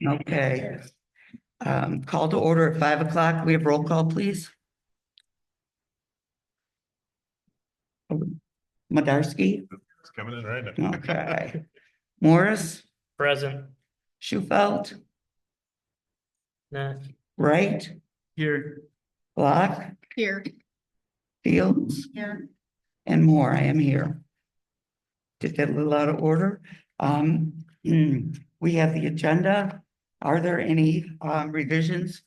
Okay. Call to order at 5 o'clock. We have roll call, please. Madarsky. It's coming in right now. Okay. Morris, Present. Schufelt, Nah. Wright, Here. Block, Here. Fields, Here. and Moore. I am here. Did get a little out of order. We have the agenda. Are there any revisions?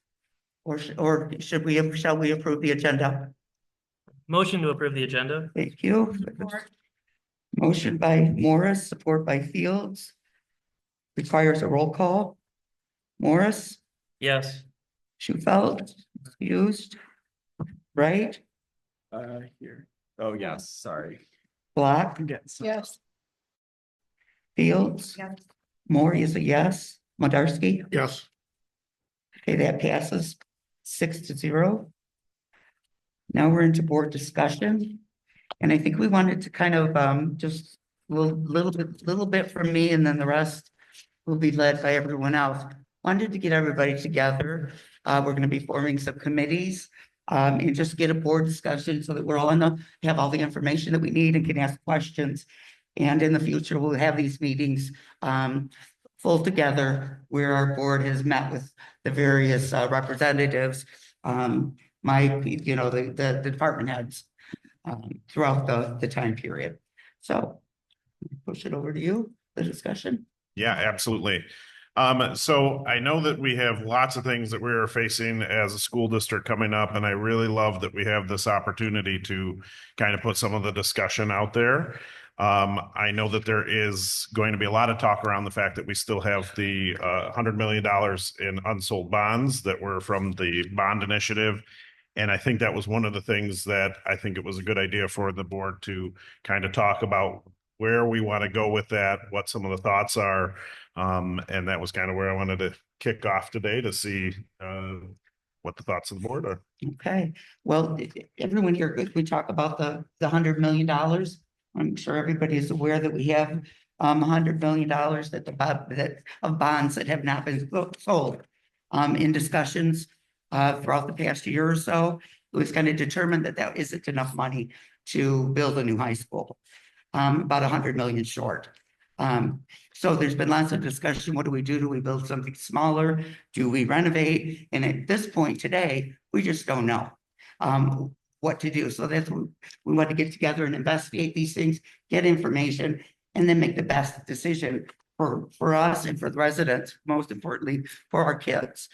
Or shall we approve the agenda? Motion to approve the agenda. Thank you. Motion by Morris, support by Fields. Requires a roll call. Morris, Yes. Schufelt, excused. Right, Here. Oh, yes, sorry. Block, Yes. Fields. Yes. Moore is a yes. Madarsky. Yes. Okay, that passes 6-0. Now we're into board discussion. And I think we wanted to kind of just a little bit from me, and then the rest will be led by everyone else. Wanted to get everybody together. We're going to be forming some committees and just get a board discussion so that we're all have all the information that we need and can ask questions. And in the future, we'll have these meetings full together where our board has met with the various representatives, the department heads throughout the time period. So push it over to you, the discussion. Yeah, absolutely. So I know that we have lots of things that we are facing as a school district coming up, and I really love that we have this opportunity to kind of put some of the discussion out there. I know that there is going to be a lot of talk around the fact that we still have the $100 million in unsold bonds that were from the bond initiative. And I think that was one of the things that I think it was a good idea for the board to kind of talk about where we want to go with that, what some of the thoughts are. And that was kind of where I wanted to kick off today to see what the thoughts of the board are. Okay, well, everyone here, we talk about the $100 million. I'm sure everybody is aware that we have $100 million that of bonds that have not been sold. In discussions throughout the past year or so, it was kind of determined that that isn't enough money to build a new high school. About 100 million short. So there's been lots of discussion. What do we do? Do we build something smaller? Do we renovate? And at this point today, we just don't know what to do. So that's what we want to get together and investigate these things, get information, and then make the best decision for us and for the residents, most importantly for our kids.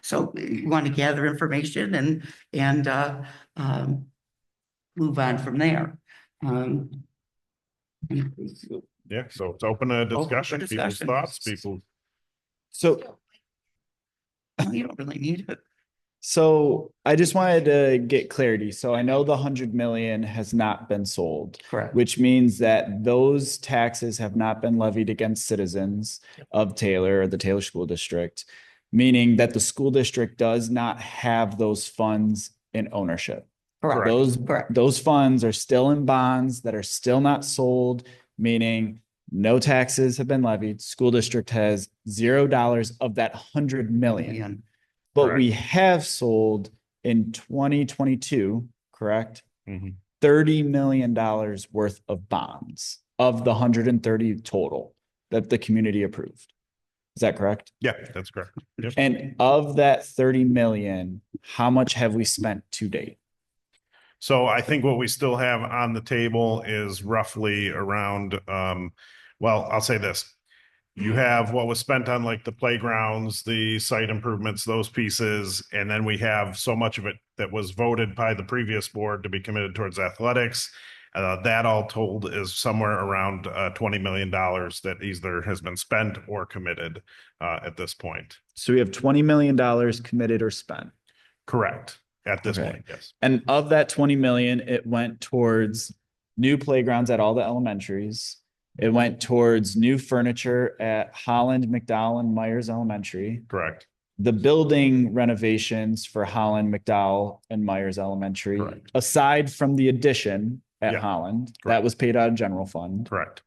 So we want to gather information and move on from there. Yeah, so it's open to discussion, people's discussion. thoughts, people. So, You don't really need it. so I just wanted to get clarity. So I know the 100 million has not been sold, Correct. which means that those taxes have not been levied against citizens of Taylor or the Taylor School District, meaning that the school district does not have those funds in ownership. Correct. Correct. Those funds are still in bonds that are still not sold, meaning no taxes have been levied. School district has $0 of that 100 million. But Correct. we have sold in 2022, correct? Mhm. $30 million worth of bonds of the 130 total that the community approved. Is that correct? Yeah, that's correct. Yep. And of that 30 million, how much have we spent to date? So I think what we still have on the table is roughly around, well, I'll say this. You have what was spent on like the playgrounds, the site improvements, those pieces, and then we have so much of it that was voted by the previous board to be committed towards athletics. That all told is somewhere around $20 million that either has been spent or committed at this point. So we have $20 million committed or spent. Correct. At this Okay. point, yes. And of that 20 million, it went towards new playgrounds at all the elementaries. It went towards new furniture at Holland, McDowell, and Myers Elementary. Correct. The building renovations for Holland, McDowell, and Myers Elementary, Correct. aside from the addition at Yeah. Holland, that Correct. was paid out of general fund. Correct.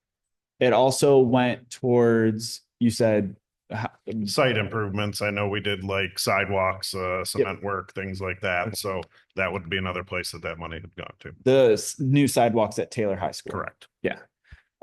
It also went towards, you said, Site improvements, I know we did like sidewalks, cement work, things like that. So that would be another place that that money had gone to. The new sidewalks at Taylor High School. Correct.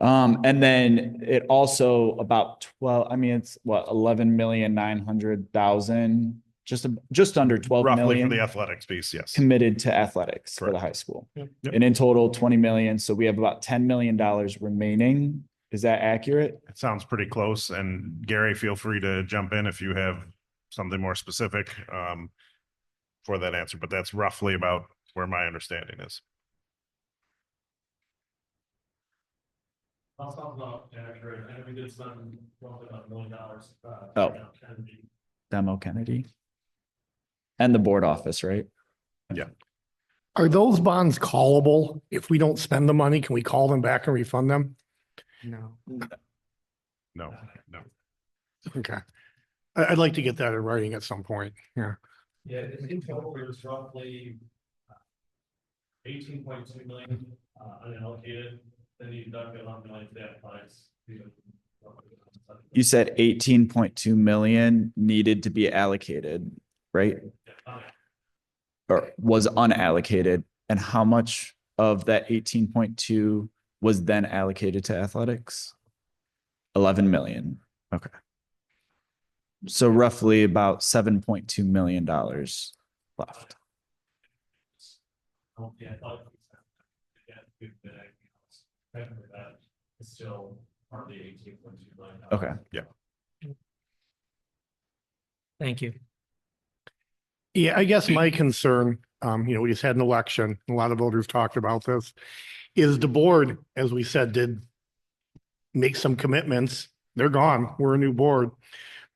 And then it also about 12, I mean, it's what, 11,900,000, just under 12 Roughly for million the athletics piece, yes. committed to athletics for the Correct. high school. Yep. Yep. And in total, 20 million. So we have about $10 million remaining. Is that accurate? It sounds pretty close. And Gary, feel free to jump in if you have something more specific for that answer, but that's roughly about where my understanding is. I'll talk about accurate, and we did spend roughly about $1 million. Oh. Demo Kennedy. And the board office, right? Are those bonds callable? If we don't spend the money, can we call them back and refund them? No. No. Okay. I'd like to get that in writing at some point. Yeah. Yeah, in total, it was roughly 18.2 million unallocated, then you deduct $11 million for the athletics. You said 18.2 million needed to be allocated, right? Or was unallocated. And how much of that 18.2 was then allocated to athletics? 11 million. Okay. So roughly about $7.2 million left. Yeah, that is still partly 18.2 million. Okay. Thank you. Yeah, I guess my concern, we just had an election, a lot of voters talked about this, is the board, as we said, did make some commitments. They're gone. We're a new board.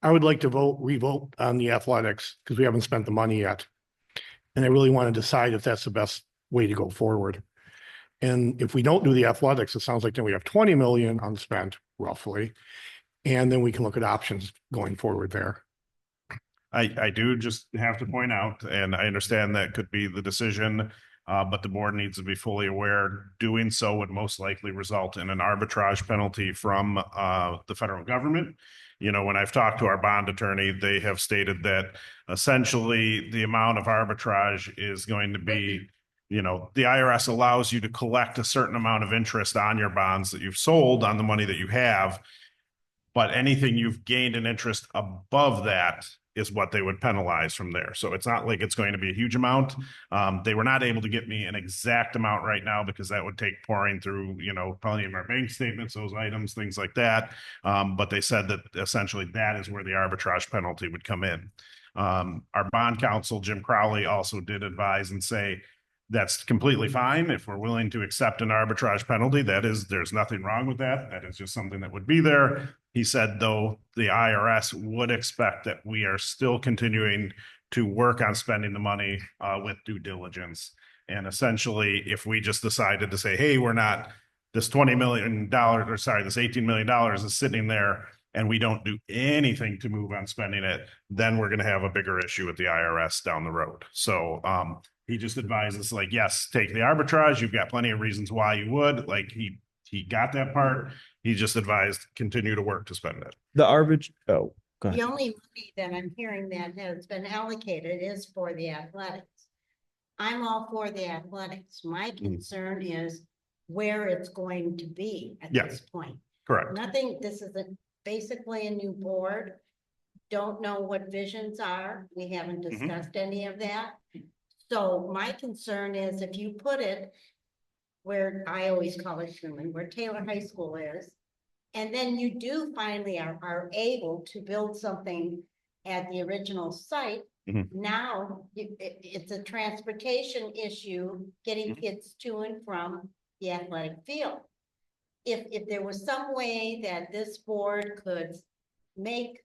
I would like to revote on the athletics because we haven't spent the money yet. And I really want to decide if that's the best way to go forward. And if we don't do the athletics, it sounds like then we have 20 million unspent roughly. And then we can look at options going forward there. I do just have to point out, and I understand that could be the decision, but the board needs to be fully aware doing so would most likely result in an arbitrage penalty from the federal government. You know, when I've talked to our bond attorney, they have stated that essentially the amount of arbitrage is going to be, you know, the IRS allows you to collect a certain amount of interest on your bonds that you've sold on the money that you have. But anything you've gained an interest above that is what they would penalize from there. So it's not like it's going to be a huge amount. They were not able to get me an exact amount right now because that would take pouring through, you know, probably in our bank statements, those items, things like that. But they said that essentially that is where the arbitrage penalty would come in. Our bond counsel, Jim Crowley, also did advise and say, that's completely fine. If we're willing to accept an arbitrage penalty, there's nothing wrong with that. That is just something that would be there. He said, though, the IRS would expect that we are still continuing to work on spending the money with due diligence. And essentially, if we just decided to say, hey, we're not, this $20 million, or sorry, this $18 million is sitting there and we don't do anything to move on spending it, then we're going to have a bigger issue with the IRS down the road. So he just advises, like, yes, take the arbitrage. You've got plenty of reasons why you would. Like, he got that part. He just advised continue to work to spend it. The arbitrage, oh, go ahead. The only money that I'm hearing that has been allocated is for the athletics. I'm all for the athletics. My concern is where it's going to be at Yeah. this point. Correct. Nothing, this is basically a new board. Don't know what visions are. We haven't discussed any of that. So my concern is if you put it where I always call it Truman, where Taylor High School is, and then you do finally are able to build something at the original site. Mhm. Now it's a transportation issue, getting kids to and from the athletic field. If there was some way that this board could make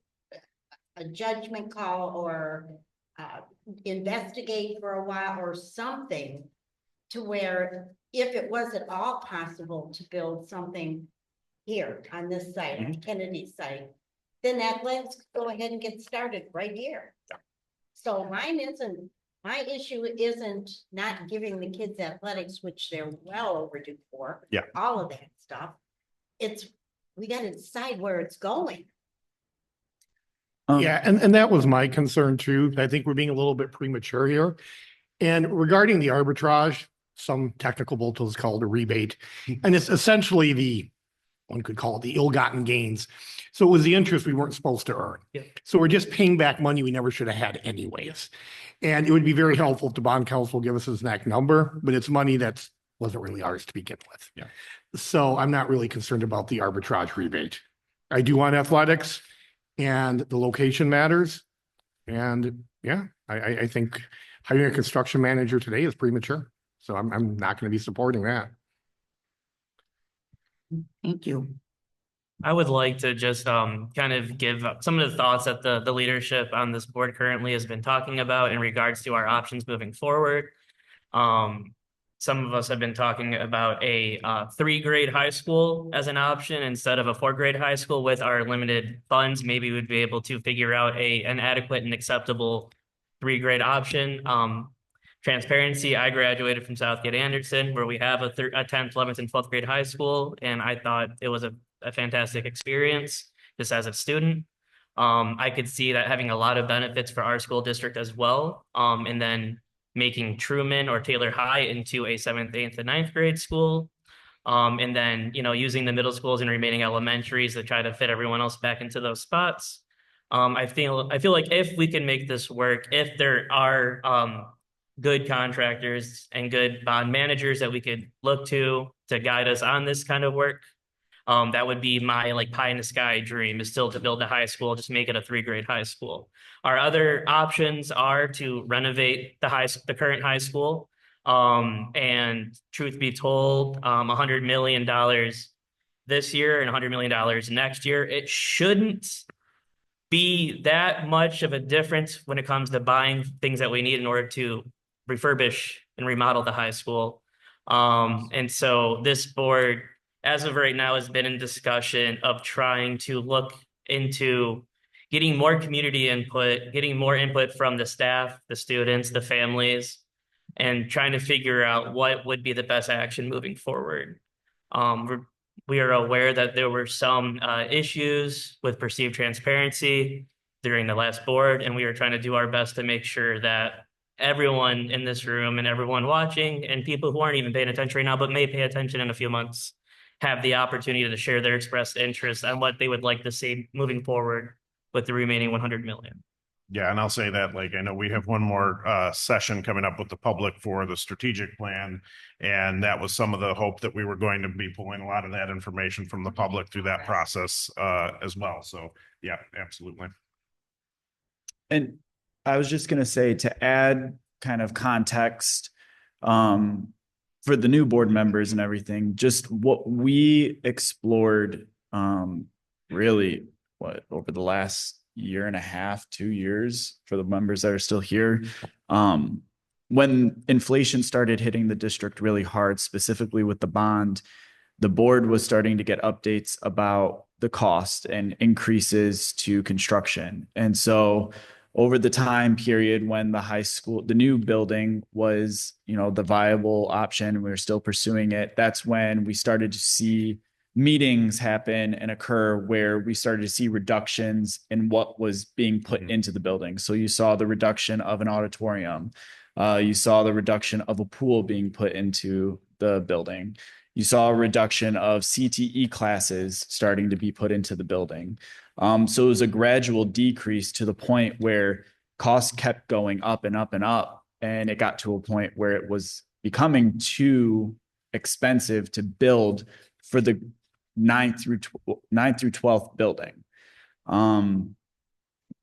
a judgment call or investigate for a while or something to where if it was at all possible to build something here on this site, on Kennedy site, then athletics go ahead and get started right here. So my issue isn't not giving the kids athletics, which they're well overdue for. Yeah. All of that stuff. We gotta decide where it's going. Yeah, and that was my concern too. I think we're being a little bit premature here. And regarding the arbitrage, some technical bullets called a rebate. And it's essentially one could call it the ill-gotten gains. So it was the interest we weren't supposed to earn. Yep. So we're just paying back money we never should have had anyways. And it would be very helpful if the bond council give us his exact number, but it's money that wasn't really ours to begin with. Yeah. So I'm not really concerned about the arbitrage rebate. I do want athletics and the location matters. And yeah, I think hiring a construction manager today is premature. So I'm not going to be supporting that. Thank you. I would like to just kind of give some of the thoughts that the leadership on this board currently has been talking about in regards to our options moving forward. Some of us have been talking about a 3-grade high school as an option instead of a 4-grade high school. With our limited funds, maybe we'd be able to figure out an adequate and acceptable 3-grade option. Transparency, I graduated from Southgate Anderson, where we have a 10th, 11th, and 12th grade high school, and I thought it was a fantastic experience just as a student. I could see that having a lot of benefits for our school district as well. And then making Truman or Taylor High into a 7th, 8th, and 9th grade school. And then, using the middle schools and remaining elementaries to try to fit everyone else back into those spots. I feel like if we can make this work, if there are good contractors and good bond managers that we could look to guide us on this kind of work, that would be my pie in the sky dream, is still to build a high school, just make it a 3-grade high school. Our other options are to renovate the current high school. And truth be told, $100 million this year and $100 million next year, it shouldn't be that much of a difference when it comes to buying things that we need in order to refurbish and remodel the high school. And so this board, as of right now, has been in discussion of trying to look into getting more community input, getting more input from the staff, the students, the families, and trying to figure out what would be the best action moving forward. We are aware that there were some issues with perceived transparency during the last board, and we are trying to do our best to make sure that everyone in this room and everyone watching and people who aren't even paying attention right now but may pay attention in a few months have the opportunity to share their expressed interest on what they would like to see moving forward with the remaining 100 million. Yeah, and I'll say that, I know we have one more session coming up with the public for the strategic plan. And that was some of the hope that we were going to be pulling a lot of that information from the public through that process as well. So yeah, absolutely. And I was just going to say, to add kind of context for the new board members and everything, just what we explored really over the last year and a half, 2 years for the members that are still here. When inflation started hitting the district really hard, specifically with the bond, the board was starting to get updates about the cost and increases to construction. And so over the time period when the new building was, the viable option, we were still pursuing it, that's when we started to see meetings happen and occur where we started to see reductions in what was being put into the building. So you saw the reduction of an auditorium. You saw the reduction of a pool being put into the building. You saw a reduction of CTE classes starting to be put into the building. So it was a gradual decrease to the point where costs kept going up and up and up. And it got to a point where it was becoming too expensive to build for the 9th through 12th building.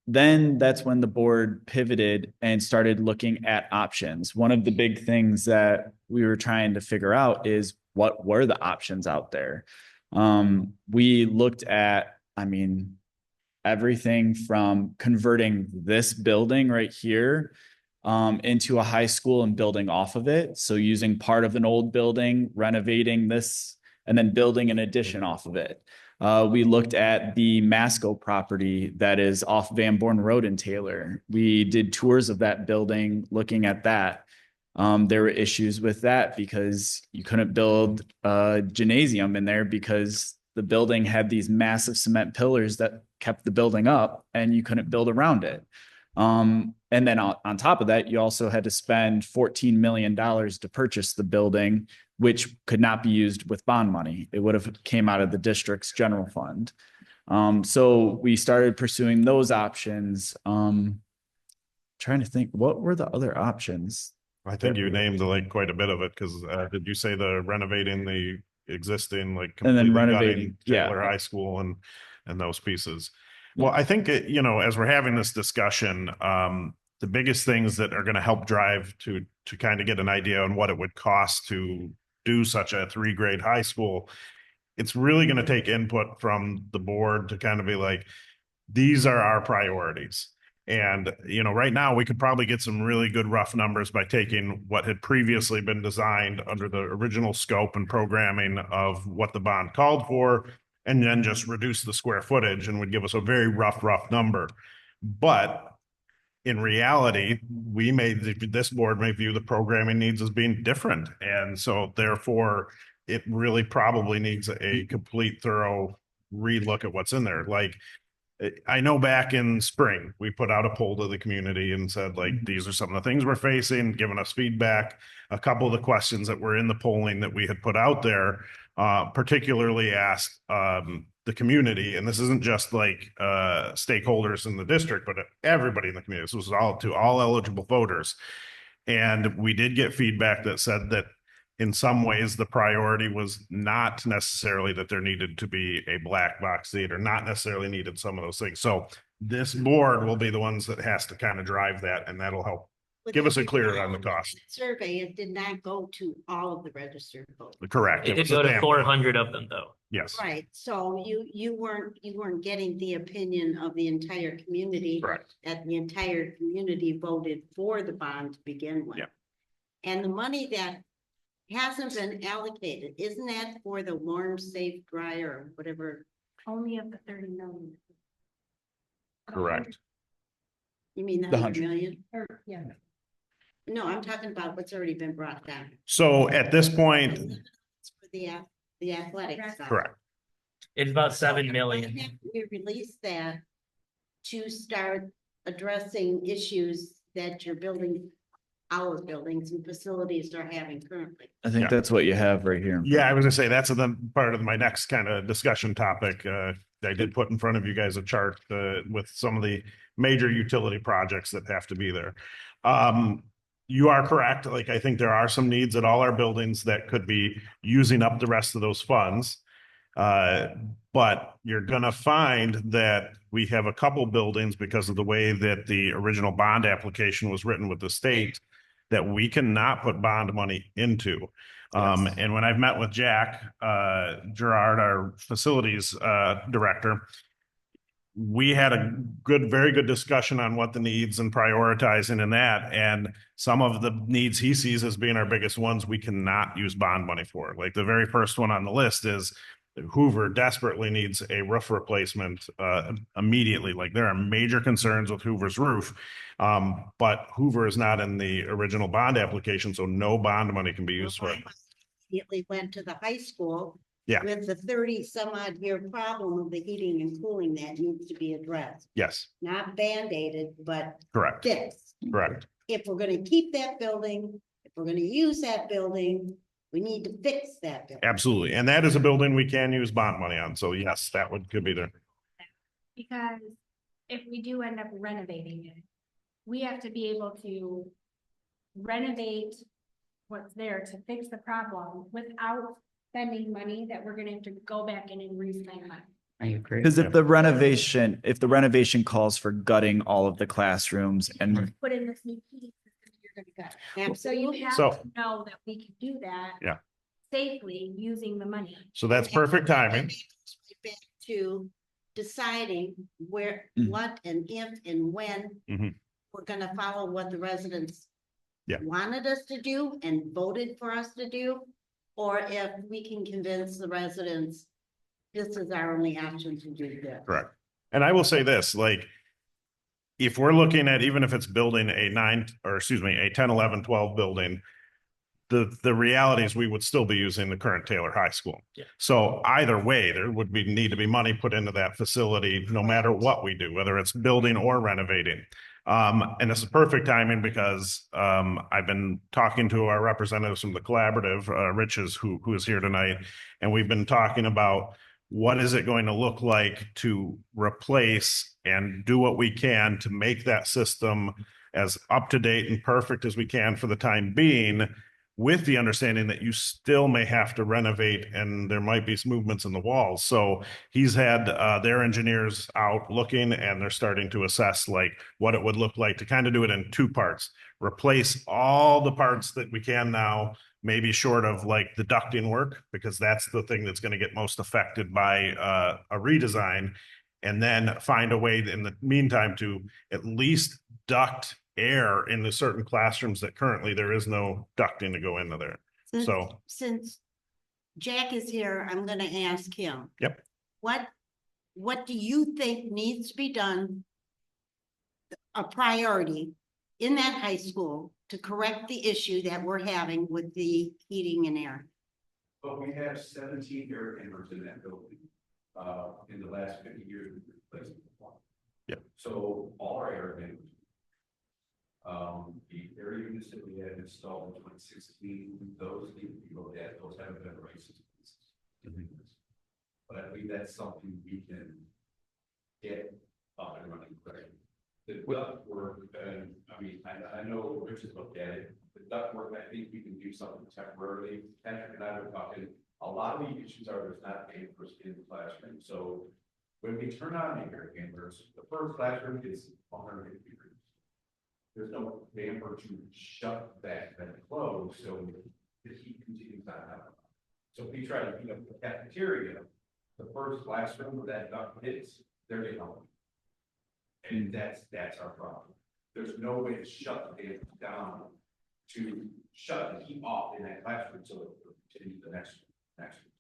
Then that's when the board pivoted and started looking at options. One of the big things that we were trying to figure out is what were the options out there. We looked at, everything from converting this building right here into a high school and building off of it. So using part of an old building, renovating this, and then building an addition off of it. We looked at the Masco property that is off Van Born Road in Taylor. We did tours of that building, looking at that. There were issues with that because you couldn't build a gymnasium in there because The building had these massive cement pillars that kept the building up and you couldn't build around it. And then on top of that, you also had to spend $14 million to purchase the building, which could not be used with bond money. It would have came out of the district's general fund. So we started pursuing those options. Trying to think, what were the other options? I think you named like quite a bit of it, because did you say the renovating the existing, like And then completely renovating, gutting yeah. Taylor High School and those pieces? Well, I think, you know, as we're having this discussion, the biggest things that are going to help drive to kind of get an idea on what it would cost to do such a 3-grade high school, it's really going to take input from the board to kind of be like, these are our priorities. And, you know, right now we could probably get some really good rough numbers by taking what had previously been designed under the original scope and programming of what the bond called for, and then just reduce the square footage and would give us a very rough number. But in reality, this board may view the programming needs as being different. And so therefore, it really probably needs a complete, thorough relook at what's in there. Like, I know back in spring, we put out a poll to the community and said, like, these are some of the things we're facing, giving us feedback. A couple of the questions that were in the polling that we had put out there, particularly asked the community, and this isn't just like stakeholders in the district, but everybody in the community. This was all eligible voters. And we did get feedback that said that in some ways, the priority was not necessarily that there needed to be a black box theater, not necessarily needed some of those things. So this board will be the ones that has to kind of drive that, and that'll help give us a clear on the cost. Survey, it did not go to all of the registered voters. Correct. It did was a go to sample. 400 of them though. Yes, Right, so you weren't getting the opinion of the entire community. correct. That the entire community voted for the bond to begin with. Yeah. And the money that hasn't been allocated, isn't that for the warm, safe, dry, or whatever? Only of the 30 million. Correct. You mean the The 100 100. million? Yeah. No, I'm talking about what's already been brought down. So at this point, It's for the athletic stuff. correct. It's about So 7 why million. haven't we release that to start addressing issues that your building, our buildings and facilities are having currently? I think Yeah. that's what you have right here. Yeah, I was gonna say, that's the part of my next kind of discussion topic. I did put in front of you guys a chart with some of the major utility projects that have to be there. You are correct. Like, I think there are some needs at all our buildings that could be using up the rest of those funds. But you're gonna find that we have a couple buildings, because of the way that the original bond application was written with the state, that we cannot put bond money into. And when I've met with Jack Gerard, our facilities director, we had a very good discussion on what the needs and prioritizing in that. And some of the needs he sees as being our biggest ones, we cannot use bond money for. Like, the very first one on the list is Hoover desperately needs a roof replacement immediately. Like, there are major concerns with Hoover's roof. But Hoover is not in the original bond application, so no bond money can be used for it. Immediately went to the high school. Yeah. With the 30 some odd year problem of the heating and cooling that needs to be addressed, Yes, not band-aided, but correct, fixed. correct. If we're gonna keep that building, if we're gonna use that building, we need to fix that building. Absolutely. And that is a building we can use bond money on. So yes, that could be there. Because if we do end up renovating it, we have to be able to renovate what's there to fix the problem without spending money that we're gonna have to go back in and re-spend money. I agree. Because if the renovation calls for gutting all of the classrooms and Put in this new heating system, you're gonna gut. So Absolutely. you have So- to know that we can do that. Yeah. Safely using the money. So that's perfect timing. And that goes right back to deciding where, Mhm. what and if and when. Mhm. We're gonna follow what the residents. Yeah. Wanted us to do and voted for us to do, or if we can convince the residents. This is our only option to do this. Correct. And I will say this, like, if we're looking at, even if it's building a 10, 11, 12 building, the reality is we would still be using the current Taylor High School. Yeah. So either way, there would be, need to be money put into that facility, no matter what we do, whether it's building or renovating. And this is perfect timing because, I've been talking to our representatives from the collaborative, Riches, who is here tonight. And we've been talking about what is it going to look like to replace and do what we can to make that system as up to date and perfect as we can for the time being, with the understanding that you still may have to renovate and there might be some movements in the walls. So he's had their engineers out looking, and they're starting to assess like what it would look like to kind of do it in two parts. Replace all the parts that we can now, maybe short of like the ducting work, because that's the thing that's going to get most affected by a redesign. And then find a way in the meantime to at least duct air into certain classrooms that currently there is no ducting to go into there. So- Since Jack is here, I'm gonna ask him. Yep. What do you think needs to be done? A priority in that high school to correct the issue that we're having with the heating and air? But we have 17 air handlers in that building. In the last 50 years, we've replaced one. Yep. So all our air handlers. The air units that we had installed in 2016, those need to be looked at, those haven't been raised. But I believe that's something we can get up and running quick. The duct work, and I mean, I know Rich has looked at it, the duct work, I think we can do something temporarily. Patrick and I were talking, a lot of the issues are there's not dampers in the classroom. So when we turn on the air handlers, the first classroom is 150 degrees. There's no damper to shut that and close, so the heat continues on out. So if we try to heat up the cafeteria, the first classroom where that duct hits, they're getting on. And that's our problem. There's no way to shut the damper down to shut the heat off in that classroom so it will continue the next.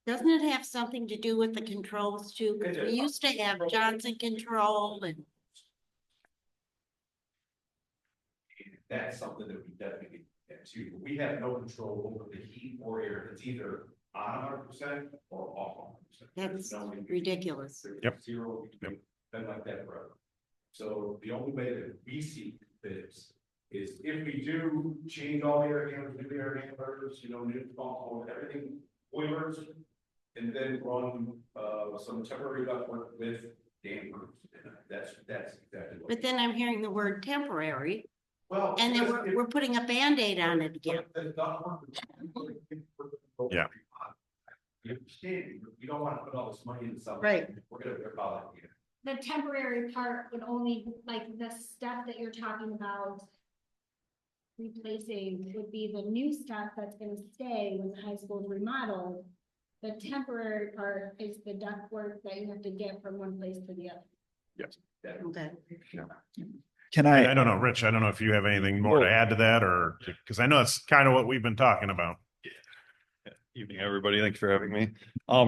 Doesn't it have something to do with the controls too? Because we used to have Johnson Control and. That's something that we definitely get to. We have no control over the heat or air. It's either on 100% or off 100%. That's ridiculous. Yep. Zero. Yep. Been like that forever. So the only way that we see this is if we do change all the air handlers, new air handlers, new pump, everything, boilers, and then run some temporary ductwork with dampers. That's exactly what. But then I'm hearing the word temporary. Well, And then we're putting a Band-Aid on it again. Yeah. You understand, we don't want to put all this money into something. Right. We're gonna rip all that again. The temporary part would only, like the stuff that you're talking about replacing would be the new stuff that's gonna stay when the high school is remodeled. The temporary part is the ductwork that you have to get from one place to the other. Yes. Okay. Can I don't know, Rich, I don't know if you have anything more to add to that, or, because I know that's kind of what we've been talking about. Evening, everybody. Thank you for having me.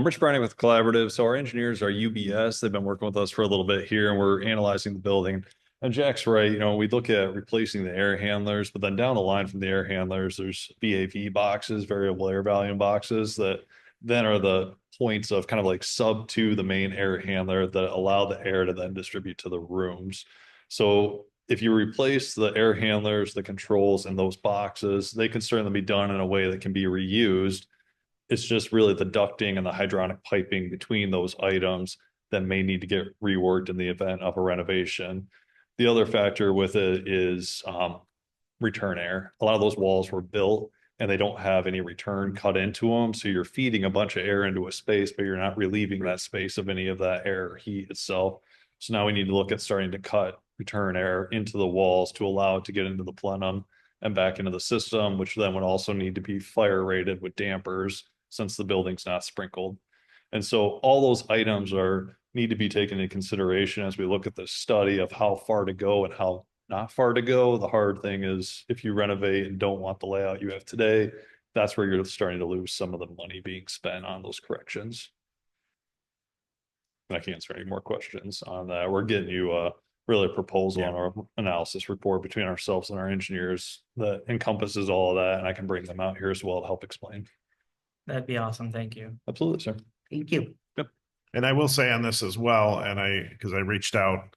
Rich Browning with Collaborative. So our engineers are UBS. They've been working with us for a little bit here, and we're analyzing the building. And Jack's right. We look at replacing the air handlers, but then down the line from the air handlers, there's VAV boxes, variable air volume boxes, that then are the points of kind of like sub to the main air handler that allow the air to then distribute to the rooms. So if you replace the air handlers, the controls, and those boxes, they can certainly be done in a way that can be reused. It's just really the ducting and the hydronic piping between those items that may need to get reworked in the event of a renovation. The other factor with it is return air. A lot of those walls were built and they don't have any return cut into them. So you're feeding a bunch of air into a space, but you're not relieving that space of any of that air heat itself. So now we need to look at starting to cut return air into the walls to allow it to get into the plenum and back into the system, which then would also need to be fire rated with dampers since the building's not sprinkled. And so all those items need to be taken into consideration as we look at the study of how far to go and how not far to go. The hard thing is if you renovate and don't want the layout you have today, that's where you're starting to lose some of the money being spent on those corrections. And I can't answer any more questions on that. We're really a proposal on our analysis report between ourselves and our engineers that encompasses all of that, and I can bring them out here as well to help explain. That'd be awesome. Thank you. Absolutely, sir. Thank you. And I will say on this as well, because I reached out,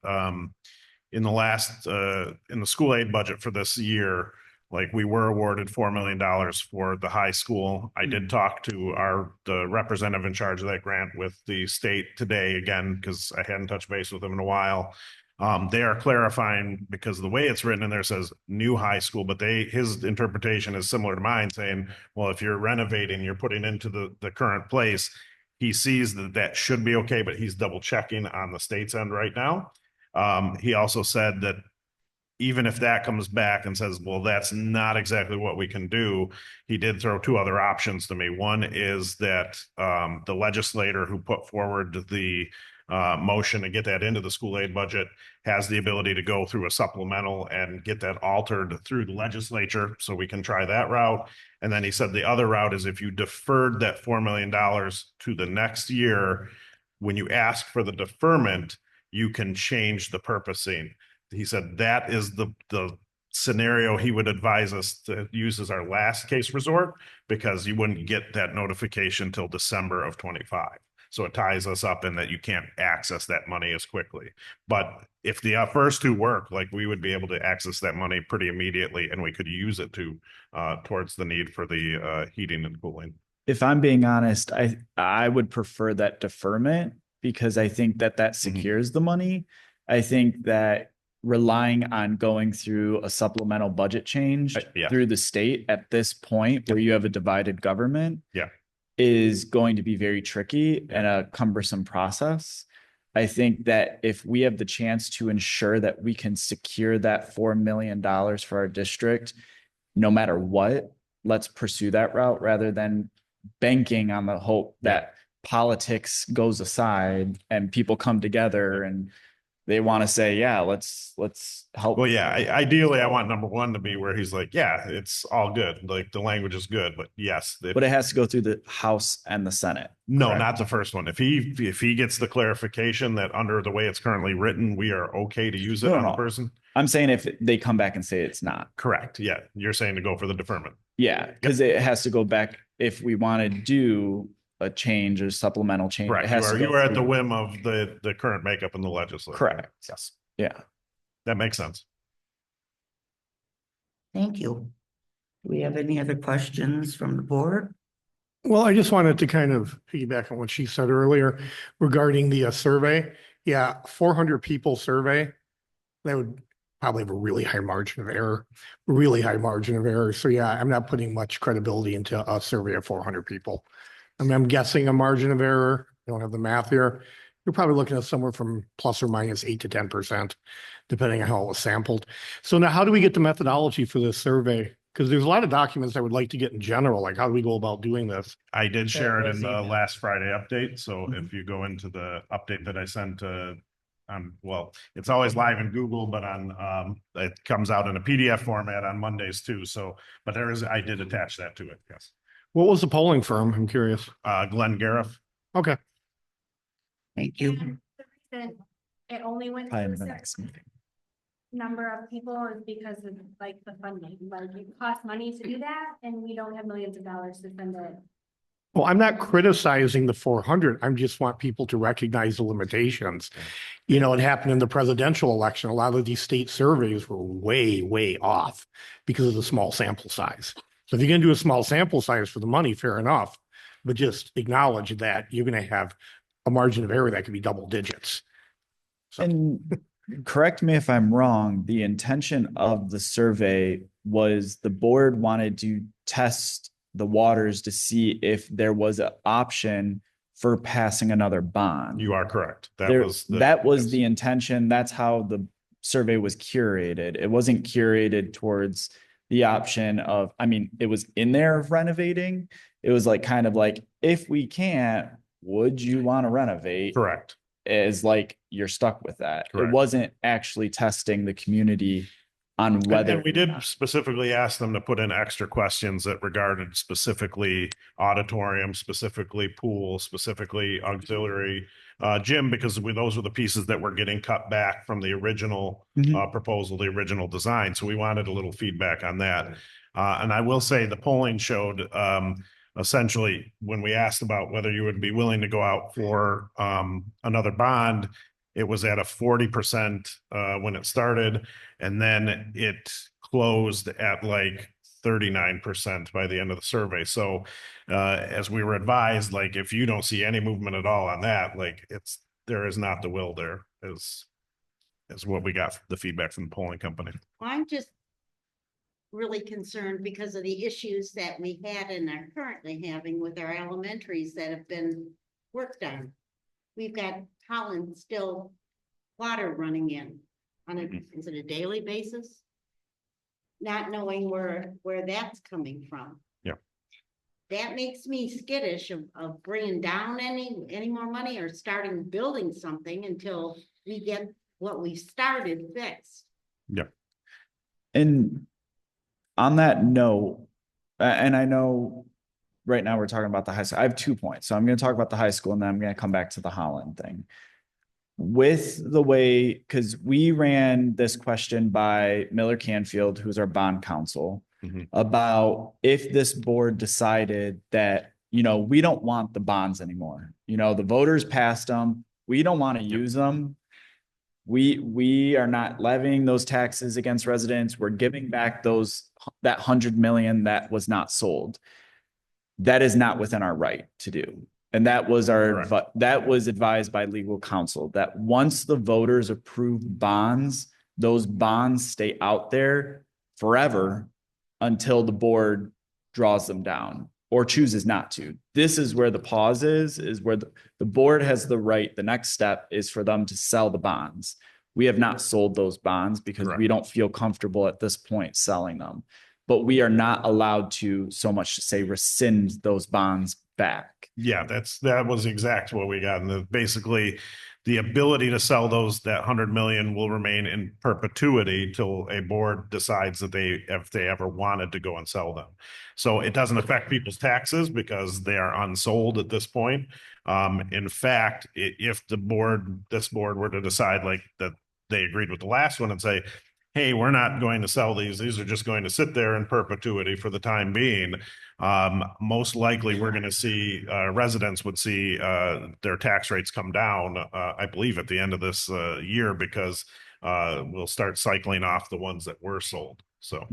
in the last, in the school aid budget for this year, like we were awarded $4 million for the high school. I did talk to the representative in charge of that grant with the state today again, because I hadn't touched base with them in a while. They are clarifying, because the way it's written in there says new high school, but his interpretation is similar to mine, saying, well, if you're renovating, you're putting into the current place. He sees that should be okay, but he's double checking on the state's end right now. He also said that even if that comes back and says, well, that's not exactly what we can do, he did throw two other options to me. One is that the legislator who put forward the motion to get that into the school aid budget has the ability to go through a supplemental and get that altered through the legislature, so we can try that route. And then he said the other route is if you deferred that $4 million to the next year, when you ask for the deferment, you can change the purposing. He said that is the scenario he would advise us to use as our last case resort, because you wouldn't get that notification till December of 25. So it ties us up in that you can't access that money as quickly. But if the first two work, like we would be able to access that money pretty immediately, and we could use it to towards the need for the heating and cooling. If I'm being honest, I would prefer that deferment, because I think that secures the money. I think that relying on going through a supplemental budget change through the state at this point where you have a divided government is going to be very tricky and a cumbersome process. I think that if we have the chance to ensure that we can secure that $4 million for our district, no matter what, let's pursue that route rather than banking on the hope that politics goes aside and people come together and they want to say, yeah, let's help. Well, yeah, ideally I want number one to be where he's like, yeah, it's all good. Like the language is good, but yes. But it has to go through the House and the Senate. No, correct? not the first one. If he gets the clarification that under the way it's currently written, we are okay to use it on a person. I'm saying if they come back and say it's not. Correct. Yeah. You're saying to go for the deferment. Yeah, because it has to go back if we want to do a change or supplemental change. Correct. You are at the whim of the current makeup in the legislature. Correct. Yes. Yeah. That makes sense. Thank you. Do we have any other questions from the board? Well, I just wanted to kind of piggyback on what she said earlier regarding the survey. Yeah, 400 people survey, that would probably have a really high margin of error, So yeah, I'm not putting much credibility into a survey of 400 people. I mean, I'm guessing a margin of error. I don't have the math here. You're probably looking at somewhere from plus or minus 8 to 10%, depending on how it was sampled. So now how do we get the methodology for this survey? Because there's a lot of documents I would like to get in general, like how do we go about doing this? I did share it in the last Friday update. So if you go into the update that I sent well, it's always live in Google, but it comes out in a PDF format on Mondays too. So, but I did attach that to it. Yes. What was the polling firm? I'm curious. Glenn Gariff. Okay. Thank you. And the reason it only went By to the a next certain meeting. number of people is because of like the funding, like it costs money to do that, and we don't have millions of dollars to spend it. Well, I'm not criticizing the 400. I just want people to recognize the limitations. You know, it happened in the presidential election. A lot of these state surveys were way, way off because of the small sample size. So if you're going to do a small sample size for the money, fair enough, but just acknowledge that you're going to have a margin of error that could be double digits. So. And correct me if I'm wrong, the intention of the survey was the board wanted to test the waters to see if there was an option for passing another bond. You are correct. That was the intention. That's how the survey was curated. It wasn't curated towards the option of, I mean, it was in there of renovating. It was like, kind of like, if we can't, would you want to renovate? Correct. Is like, you're stuck with that. Correct. It wasn't actually testing the community on whether. And we did specifically ask them to put in extra questions that regarded specifically auditorium, specifically pool, specifically auxiliary Jim, because those were the pieces that were getting cut back from the original Mhm. proposal, the original design. So we wanted a little feedback on that. And I will say the polling showed essentially when we asked about whether you would be willing to go out for another bond, it was at a 40% when it started, and then it closed at like 39% by the end of the survey. So as we were advised, like if you don't see any movement at all on that, like there is not the will there is what we got the feedback from the polling company. I'm just really concerned because of the issues that we had and are currently having with our elementaries that have been worked on. We've got Holland still water running in on a, is it a daily basis? Not knowing where that's coming from. Yeah. That makes me skittish of bringing down any more money or starting building something until we get what we started fixed. Yeah. And on that note, and I know right now we're talking about the high school. I have 2 points. So I'm going to talk about the high school and then I'm going to come back to the Holland thing. With the way, because we ran this question by Miller Canfield, who's our bond counsel, Mhm. about if this board decided that, we don't want the bonds anymore. The voters passed them. We don't want to use them. We are not levying those taxes against residents. We're giving back that 100 million that was not sold. That is not within our right to do. And that was that was advised by legal counsel that once the voters approve bonds, those bonds stay out there forever until the board draws them down or chooses not to. This is where the pause is where the board has the right. The next step is for them to sell the bonds. We have not sold those bonds because we don't feel comfortable at this point selling them, but we are not allowed to so much to say rescind those bonds back. Yeah, that was exactly what we got. And basically the ability to sell that 100 million will remain in perpetuity till a board decides that if they ever wanted to go and sell them. So it doesn't affect people's taxes because they are unsold at this point. In fact, if this board were to decide like that they agreed with the last one and say, hey, we're not going to sell these are just going to sit there in perpetuity for the time being. Most likely we're going to see residents would see their tax rates come down, I believe at the end of this year, because we'll start cycling off the ones that were sold. So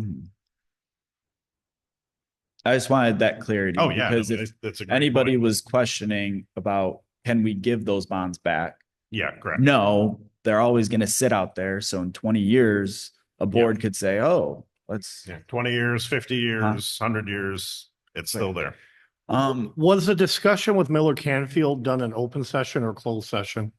I just wanted that clarity. Oh yeah, because if that's a great anybody point. was questioning about, can we give those bonds back? Yeah, correct. No, they're always going to sit out there. So in 20 years, a board could say, oh, let's, 20 years, 50 years, 100 years, it's still there. Was the discussion with Miller Canfield done in open session or closed session?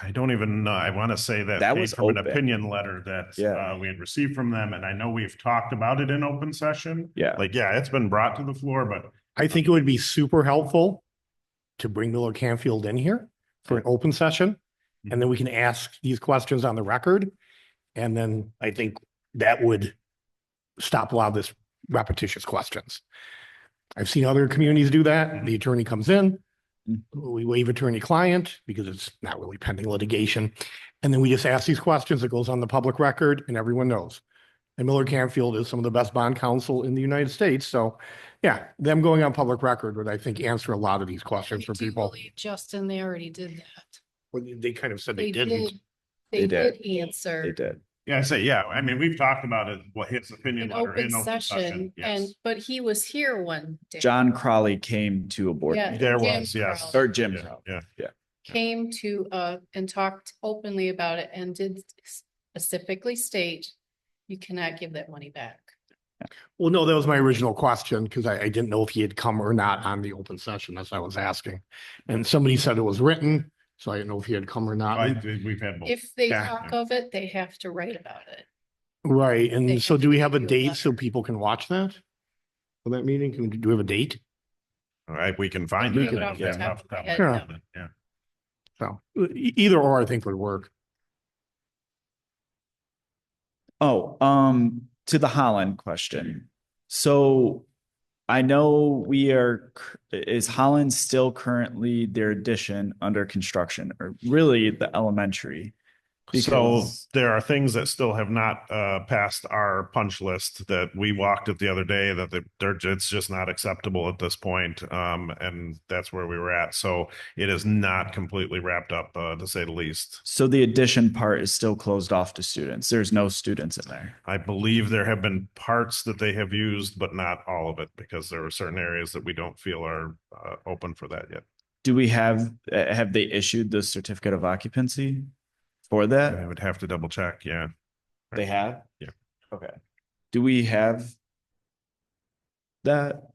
I don't even know. I want to say that That came was from an open. opinion letter that we had received from them. And I know we've talked about it in open session. Yeah. It's been brought to the floor, but I think it would be super helpful to bring Miller Canfield in here for an open session. And then we can ask these questions on the record. And then I think that would stop a lot of this repetitious questions. I've seen other communities do that. The attorney comes in, we waive attorney-client because it's not really pending litigation. And then we just ask these questions. It goes on the public record and everyone knows. And Miller Canfield is some of the best bond counsel in the United States. So yeah, them going on public record would, I think, answer a lot of these questions for Do you people. believe, Justin, they already did that. Well, they kind of said they They didn't. did. They did answer. they did. I mean, we've talked about it, what his opinion In letter open in open session, session. Yes. but he was here one day. John Crowley came to a board Yeah. meeting, There Jim was, yes. Crowley or Jim. Yeah, Crowley. yeah. Came to, and talked openly about it and did specifically state, you cannot give that money back. Well, no, that was my original question because I didn't know if he had come or not on the open session. That's what I was asking. And somebody said it was written, so I didn't know if he had come or not. We've had both. If they Yeah. talk of it, they have to write about it. Right, They and so have do to we have a give you a date so letter. people can watch that? For that meeting, do we have a date? All right, we can find We it. can off the Yeah, top off of the my top head, of my no. head, yeah. So either or I think would work. Oh, to the Holland question. So I know is Holland still currently their addition under construction, or really the elementary? So Because- there are things that still have not passed our punch list that we walked it the other day that it's just not acceptable at this point. And that's where we were at. So it is not completely wrapped up, to say the least. So the addition part is still closed off to students. There's no students in there. I believe there have been parts that they have used, but not all of it, because there were certain areas that we don't feel are open for that yet. Do we have they issued the certificate of occupancy for I that? would have to double check. Yeah. They have? Yeah. Okay. Do we have that?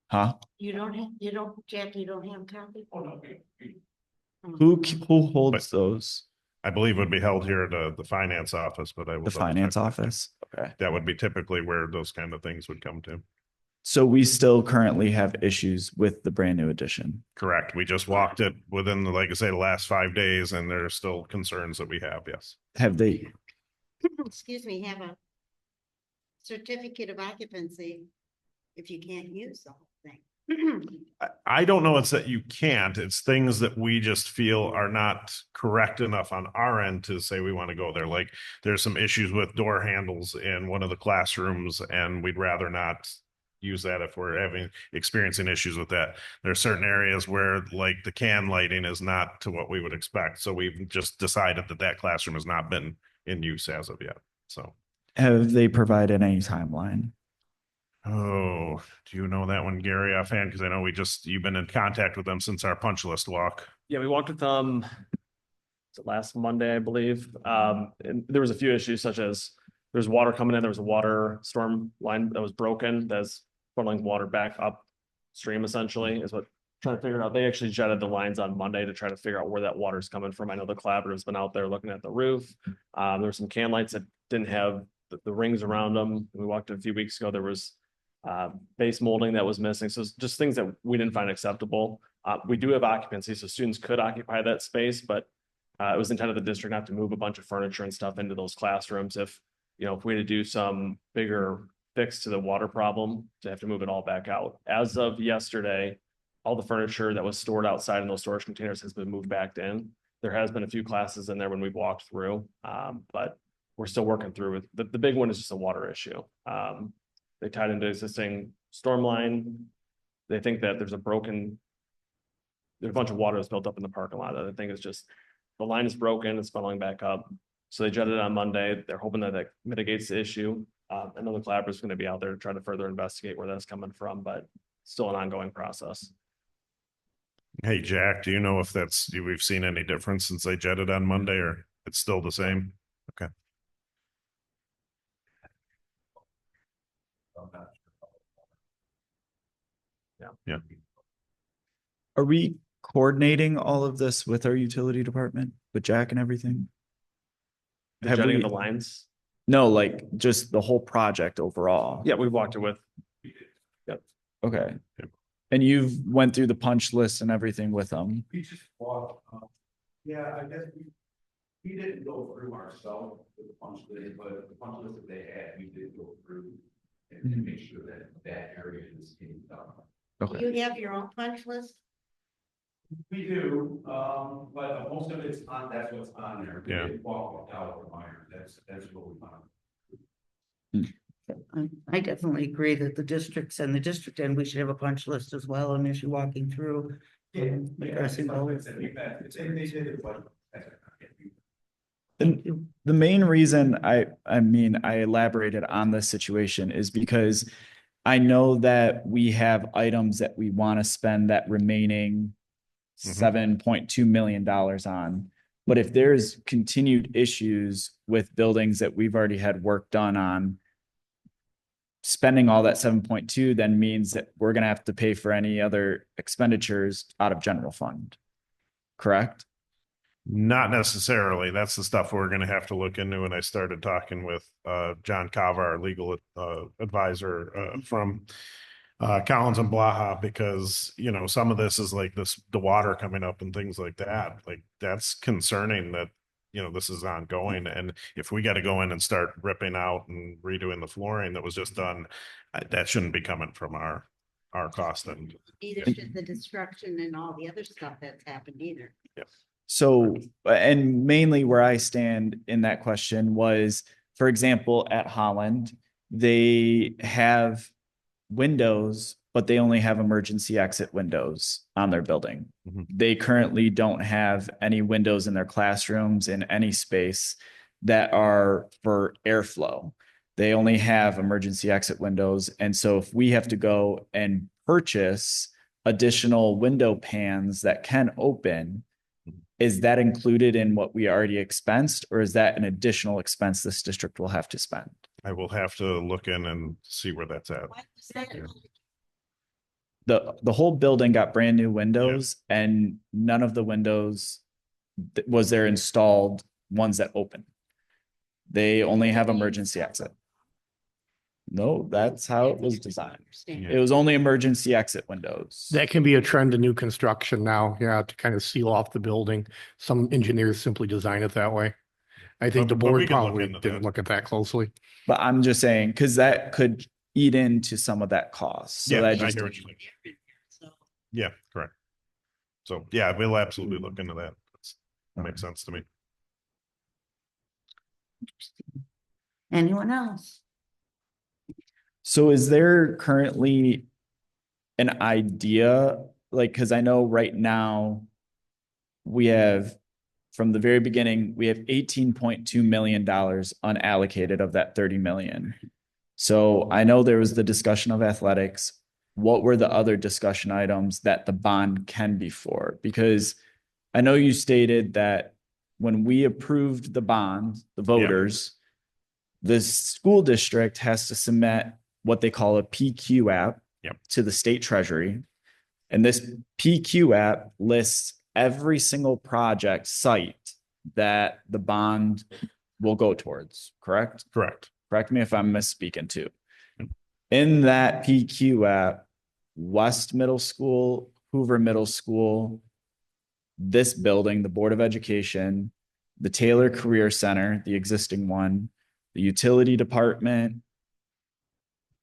Huh? You don't, Jack, you don't have a copy? Oh, no, Who holds those? I believe would be held here at the finance office, but I will. The double finance check. office? Okay. That would be typically where those kind of things would come to. So we still currently have issues with the brand new edition. Correct. We just walked it within, like I say, the last 5 days, and there are still concerns that we have. Yes. Have they, Excuse me, have a certificate of occupancy if you can't use the whole thing. I don't know. It's that you can't. It's things that we just feel are not correct enough on our end to say we want to go there. Like there's some issues with door handles in one of the classrooms, and we'd rather not use that if we're experiencing issues with that. There are certain areas where like the can lighting is not to what we would expect. So we've just decided that classroom has not been in use as of yet. So. have they provided any timeline? Oh, do you know that one, Gary, offhand? Because I know you've been in contact with them since our punch list walk. Yeah, we walked with them was it last Monday, I believe. And there was a few issues such as there's water coming in, there was a water storm line that was broken, that's funneling water back upstream essentially is what trying to figure out. They actually jetted the lines on Monday to try to figure out where that water's coming from. I know the collaborative's been out there looking at the roof. There were some can lights that didn't have the rings around them. We walked it a few weeks ago. There was base molding that was missing. So it's just things that we didn't find acceptable. We do have occupancy, so students could occupy that space, but it was intended the district not to move a bunch of furniture and stuff into those classrooms. If we had to do some bigger fix to the water problem, to have to move it all back out. As of yesterday, all the furniture that was stored outside in those storage containers has been moved back in. There has been a few classes in there when we've walked through, but we're still working through it. The big one is just a water issue. They tied into existing storm line. They think that there's a bunch of water that's built up in the parking lot. I think it's just the line is broken, it's funneling back up. So they jetted it on Monday. They're hoping that mitigates the issue. I know the collaborative is going to be out there to try to further investigate where that's coming from, but still an ongoing process. Hey, Jack, do you know if we've seen any difference since they jetted on Monday, or it's still the same? Okay. Yeah. Are we coordinating all of this with our utility department, with Jack and everything? The Have jetting we- of the lines. No, like just the whole project overall. Yeah, we walked it with. Okay. Yep. And you've went through the punch list and everything with them. We just walked, yeah, I guess we didn't go through ourselves with the punch list, but the punch list that they had, we did go through and make sure that that area is getting done. Okay. You have your own punch list? We do, but most of it's on, that's what's on there. We Yeah. didn't walk out of the iron, that's what we found. I definitely agree that the districts and the district end, we should have a punch list as well, and as you're walking through. Addressing those. And the main reason I elaborated on this situation is because I know that we have items that we want to spend that remaining $7.2 million on. But if there's continued issues with buildings that we've already had work done on, spending all that 7.2 then means that we're going to have to pay for any other expenditures out of general fund. Correct? Not necessarily. That's the stuff we're going to have to look into. And I started talking with John Kava, our legal advisor from Collins and Blaha, because some of this is like the water coming up and things like that. Like that's concerning that you know, this is ongoing. And if we got to go in and start ripping out and redoing the flooring that was just done, that shouldn't be coming from our cost. And Neither should the destruction and all the other stuff that's happened either. So, and mainly where I stand in that question was, for example, at Holland, they have windows, but they only have emergency exit windows on their building. Mhm. They currently don't have any windows in their classrooms in any space that are for airflow. They only have emergency exit windows. And so if we have to go and purchase additional window pans that can open, is that included in what we already expensed, or is that an additional expense this district will have to spend? I will have to look in and see where that's at. Why was that? The whole building got brand new windows and none of the windows was there installed ones that open. They only have emergency exit. No, that's how it was designed. It was only emergency exit windows. That can be a trend in new construction now, yeah, to kind of seal off the building. Some engineers simply design it that way. I think the But we board can look probably into didn't that. look at that closely. But I'm just saying, because that could eat into some of that cost. So Yeah, that I just, hear what you're saying. So Yeah, correct. So, yeah, we'll absolutely look into that. That makes sense to me. Anyone else? so is there currently an idea, like, because I know right now we have, from the very beginning, we have $18.2 million unallocated of that 30 million. So I know there was the discussion of athletics. What were the other discussion items that the bond can be for? Because I know you stated that when we approved the bond, the voters, the school district has to submit what they call a PQ app Yep. to the state treasury. And this PQ app lists every single project site that the bond will go towards, correct? Correct. Correct me if I'm misspeaking too. In that PQ app, West Middle School, Hoover Middle School, this building, the Board of Education, the Taylor Career Center, the existing one, the utility department,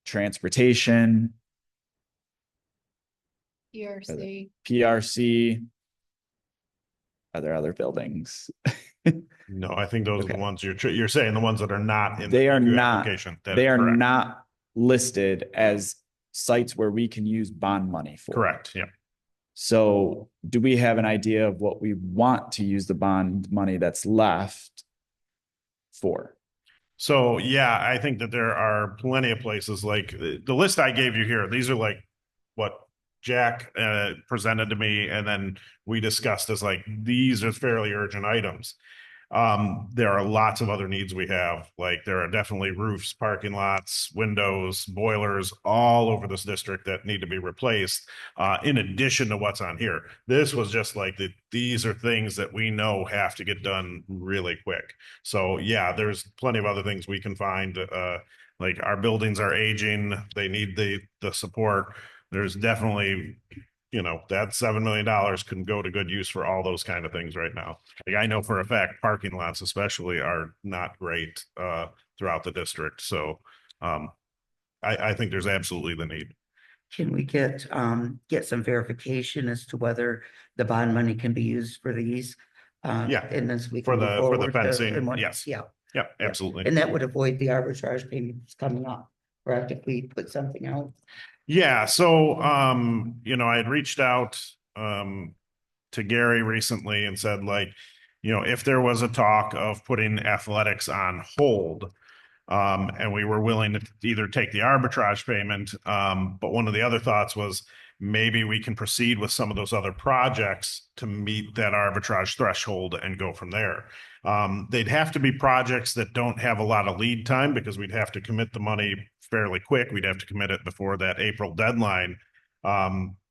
transportation, ERC. PRC. Are there other buildings? No, I think those are Okay. the ones you're saying, the ones that are not in. They the are new not, application. That they is are correct. not listed as sites where we can use bond money for. Correct, yeah. So do we have an idea of what we want to use the bond money that's left for? So, yeah, I think that there are plenty of places like the list I gave you here. These are like what Jack presented to me, and then we discussed as like, these are fairly urgent items. There are lots of other needs we have, like there are definitely roofs, parking lots, windows, boilers all over this district that need to be replaced, in addition to what's on here. This was just like these are things that we know have to get done really quick. So yeah, there's plenty of other things we can find, like our buildings are aging, they need the support. There's definitely, you know, that $7 million can go to good use for all those kind of things right now. Like I know for a fact, parking lots especially are not great throughout the district. So I think there's absolutely the need. Can we get some verification as to whether the bond money can be used for these? Yeah. And then we For can move the- for the forward to- fencing, and what- yes. Yeah, Yeah, absolutely. and that would avoid the arbitrage payments coming up, correct? If we put something out. Yeah, so you know, I had reached out to Gary recently and said, like, you know, if there was a talk of putting athletics on hold, and we were willing to either take the arbitrage payment, but one of the other thoughts was maybe we can proceed with some of those other projects to meet that arbitrage threshold and go from there. They'd have to be projects that don't have a lot of lead time because we'd have to commit the money fairly quick. We'd have to commit it before that April deadline.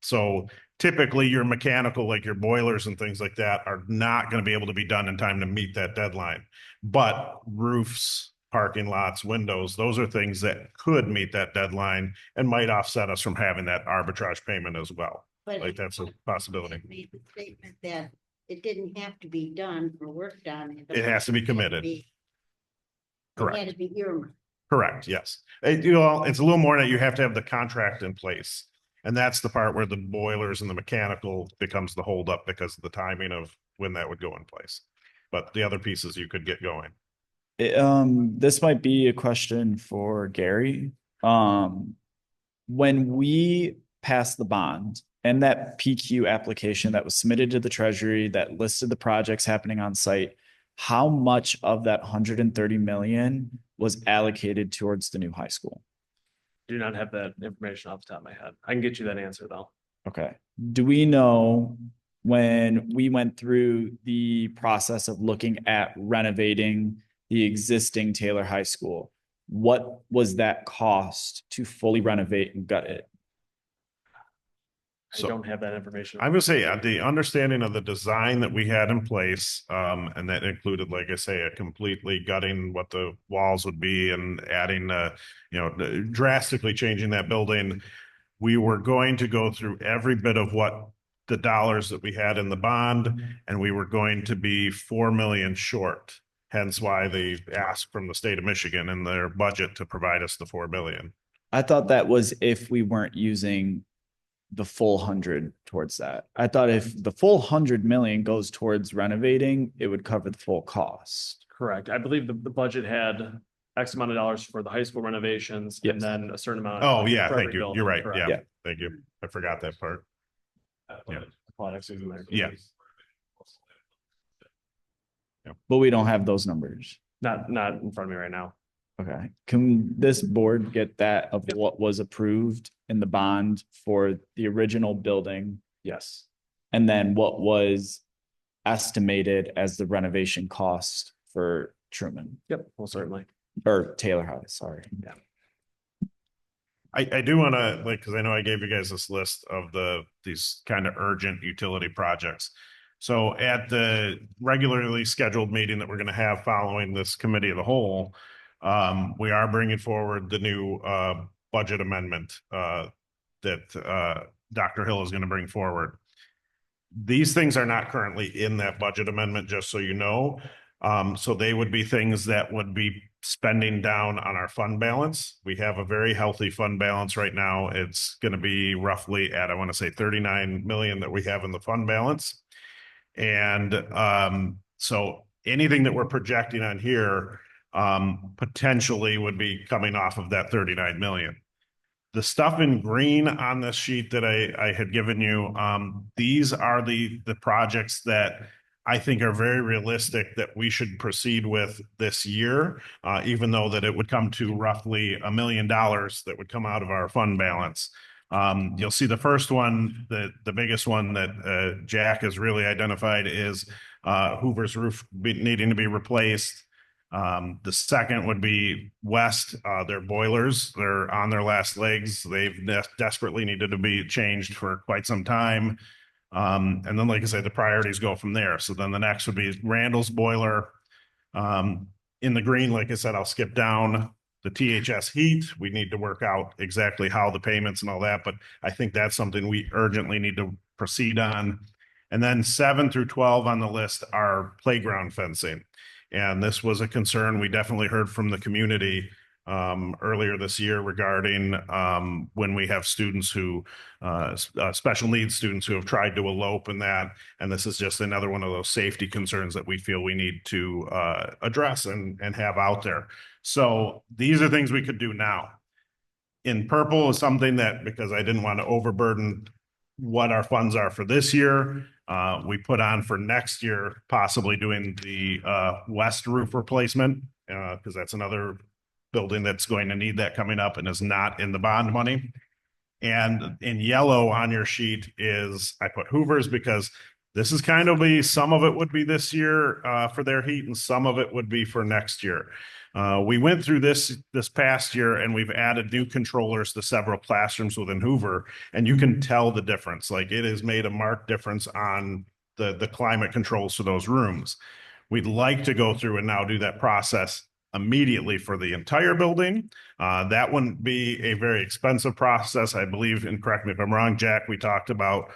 So typically your mechanical, like your boilers and things like that, are not going to be able to be done in time to meet that deadline. But roofs, parking lots, windows, those are things that could meet that deadline and might offset us from having that arbitrage payment as well. But Like that's a possibility. Made the statement that it didn't have to be done or work done. It has to be committed. It Correct. had to be earmarked. Correct, yes. You know, it's a little more that you have to have the contract in place. And that's the part where the boilers and the mechanical becomes the holdup because of the timing of when that would go in place. But the other pieces you could get going. This might be a question for Gary. When we passed the bond and that PQ application that was submitted to the Treasury that listed the projects happening on site, how much of that 130 million was allocated towards the new high school? Do not have that information off the top of my head. I can get you that answer though. Okay. Do we know when we went through the process of looking at renovating the existing Taylor High School, what was that cost to fully renovate and gut it? So- I don't have that information. I would say the understanding of the design that we had in place, and that included, like I say, a completely gutting what the walls would be and adding, drastically changing that building. We were going to go through every bit of what the dollars that we had in the bond, and we were going to be 4 million short. Hence why they asked from the state of Michigan in their budget to provide us the 4 billion. I thought that was if we weren't using the full 100 towards that. I thought if the full 100 million goes towards renovating, it would cover the full cost. Correct. I believe the budget had X amount of dollars for the high school renovations and Yes. then a certain amount. Oh, yeah, for thank every you. building. You're right. Correct. Yeah, thank you. I forgot that part. Yeah. Aquatics is in there. Yeah. But we don't have those numbers. Not in front of me right now. Okay. Can this board get that of what was approved in the bond for the original building? Yes. And then what was estimated as the renovation cost for Truman Yep. Well, certainly. or Taylor House, sorry. I do want to, because I know I gave you guys this list of these kind of urgent utility projects. So at the regularly scheduled meeting that we're going to have following this committee of the whole, we are bringing forward the new budget amendment that Dr. Hill is going to bring forward. These things are not currently in that budget amendment, just so you know. So they would be things that would be spending down on our fund balance. We have a very healthy fund balance right now. It's going to be roughly at, I want to say 39 million that we have in the fund balance. And so anything that we're projecting on here potentially would be coming off of that 39 million. The stuff in green on this sheet that I had given you, these are the projects that I think are very realistic that we should proceed with this year, even though that it would come to roughly $1 million that would come out of our fund balance. You'll see the first one, the biggest one that Jack has really identified is Hoover's roof needing to be replaced. The second would be West, their boilers, they're on their last legs. They've desperately needed to be changed for quite some time. And then, like I said, the priorities go from there. So then the next would be Randall's boiler. In the green, like I said, I'll skip down the THS heat. We need to work out exactly how the payments and all that, but I think that's something we urgently need to proceed on. And then 7 through 12 on the list are playground fencing. And this was a concern we definitely heard from the community earlier this year regarding when we have students who special needs students who have tried to elope in that. And this is just another one of those safety concerns that we feel we need to address and have out there. So these are things we could do now. In purple is something that, because I didn't want to overburden what our funds are for this year, we put on for next year, possibly doing the west roof replacement, because that's another building that's going to need that coming up and is not in the bond money. And in yellow on your sheet is, I put Hoover's because this is kind of some of it would be this year for their heat and some of it would be for next year. We went through this past year and we've added new controllers to several classrooms within Hoover, and you can tell the difference. Like, it has made a marked difference on the climate controls for those rooms. We'd like to go through and now do that process immediately for the entire building. That wouldn't be a very expensive process, I believe, and correct me if I'm wrong, Jack, we talked about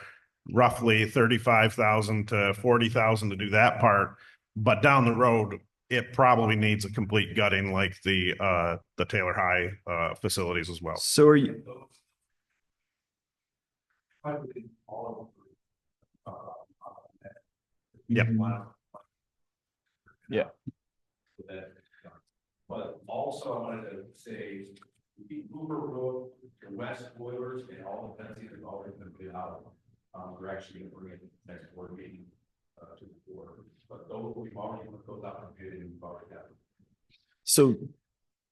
roughly 35,000 to 40,000 to do that part. But down the road, it probably needs a complete gutting like the Taylor High facilities as well. So are you, Probably all of Yep. Yeah. But also I wanted to say, the Hoover Road, the west boilers and all the fencing has already been bid out. We're actually gonna bring it to the next board meeting, to the board, but those, we've already put those out and bid and we've already got them. so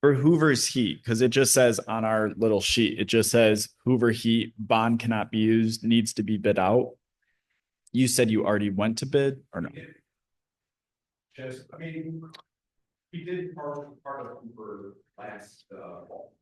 for Hoover's Heat, because it just says on our little sheet, it just says Hoover Heat bond cannot be used, needs to be bid out. You said you already went to bid or no? Just, I mean, we did part of Hoover last, fall.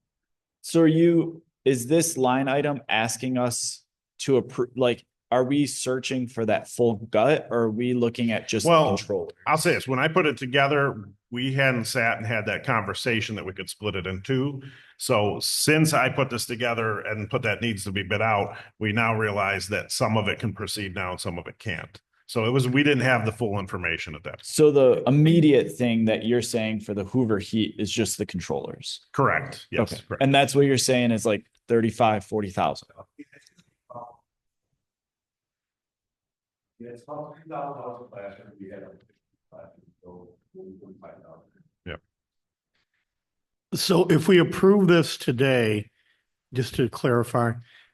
So are you, is this line item asking us to approve, like, are we searching for that full gut or are we looking at just the Well, controller? I'll say this, when I put it together, we hadn't sat and had that conversation that we could split it in two. So since I put this together and put that needs to be bid out, we now realize that some of it can proceed now and some of it can't. So it was, we didn't have the full information at that. So the immediate thing that you're saying for the Hoover Heat is just the controllers. Correct. Yes. Okay. Correct. And that's what you're saying is like 35, 40,000. Yeah, it's about $3,000 a classroom, we had. So, $45,000. So if we approve this today, just to clarify,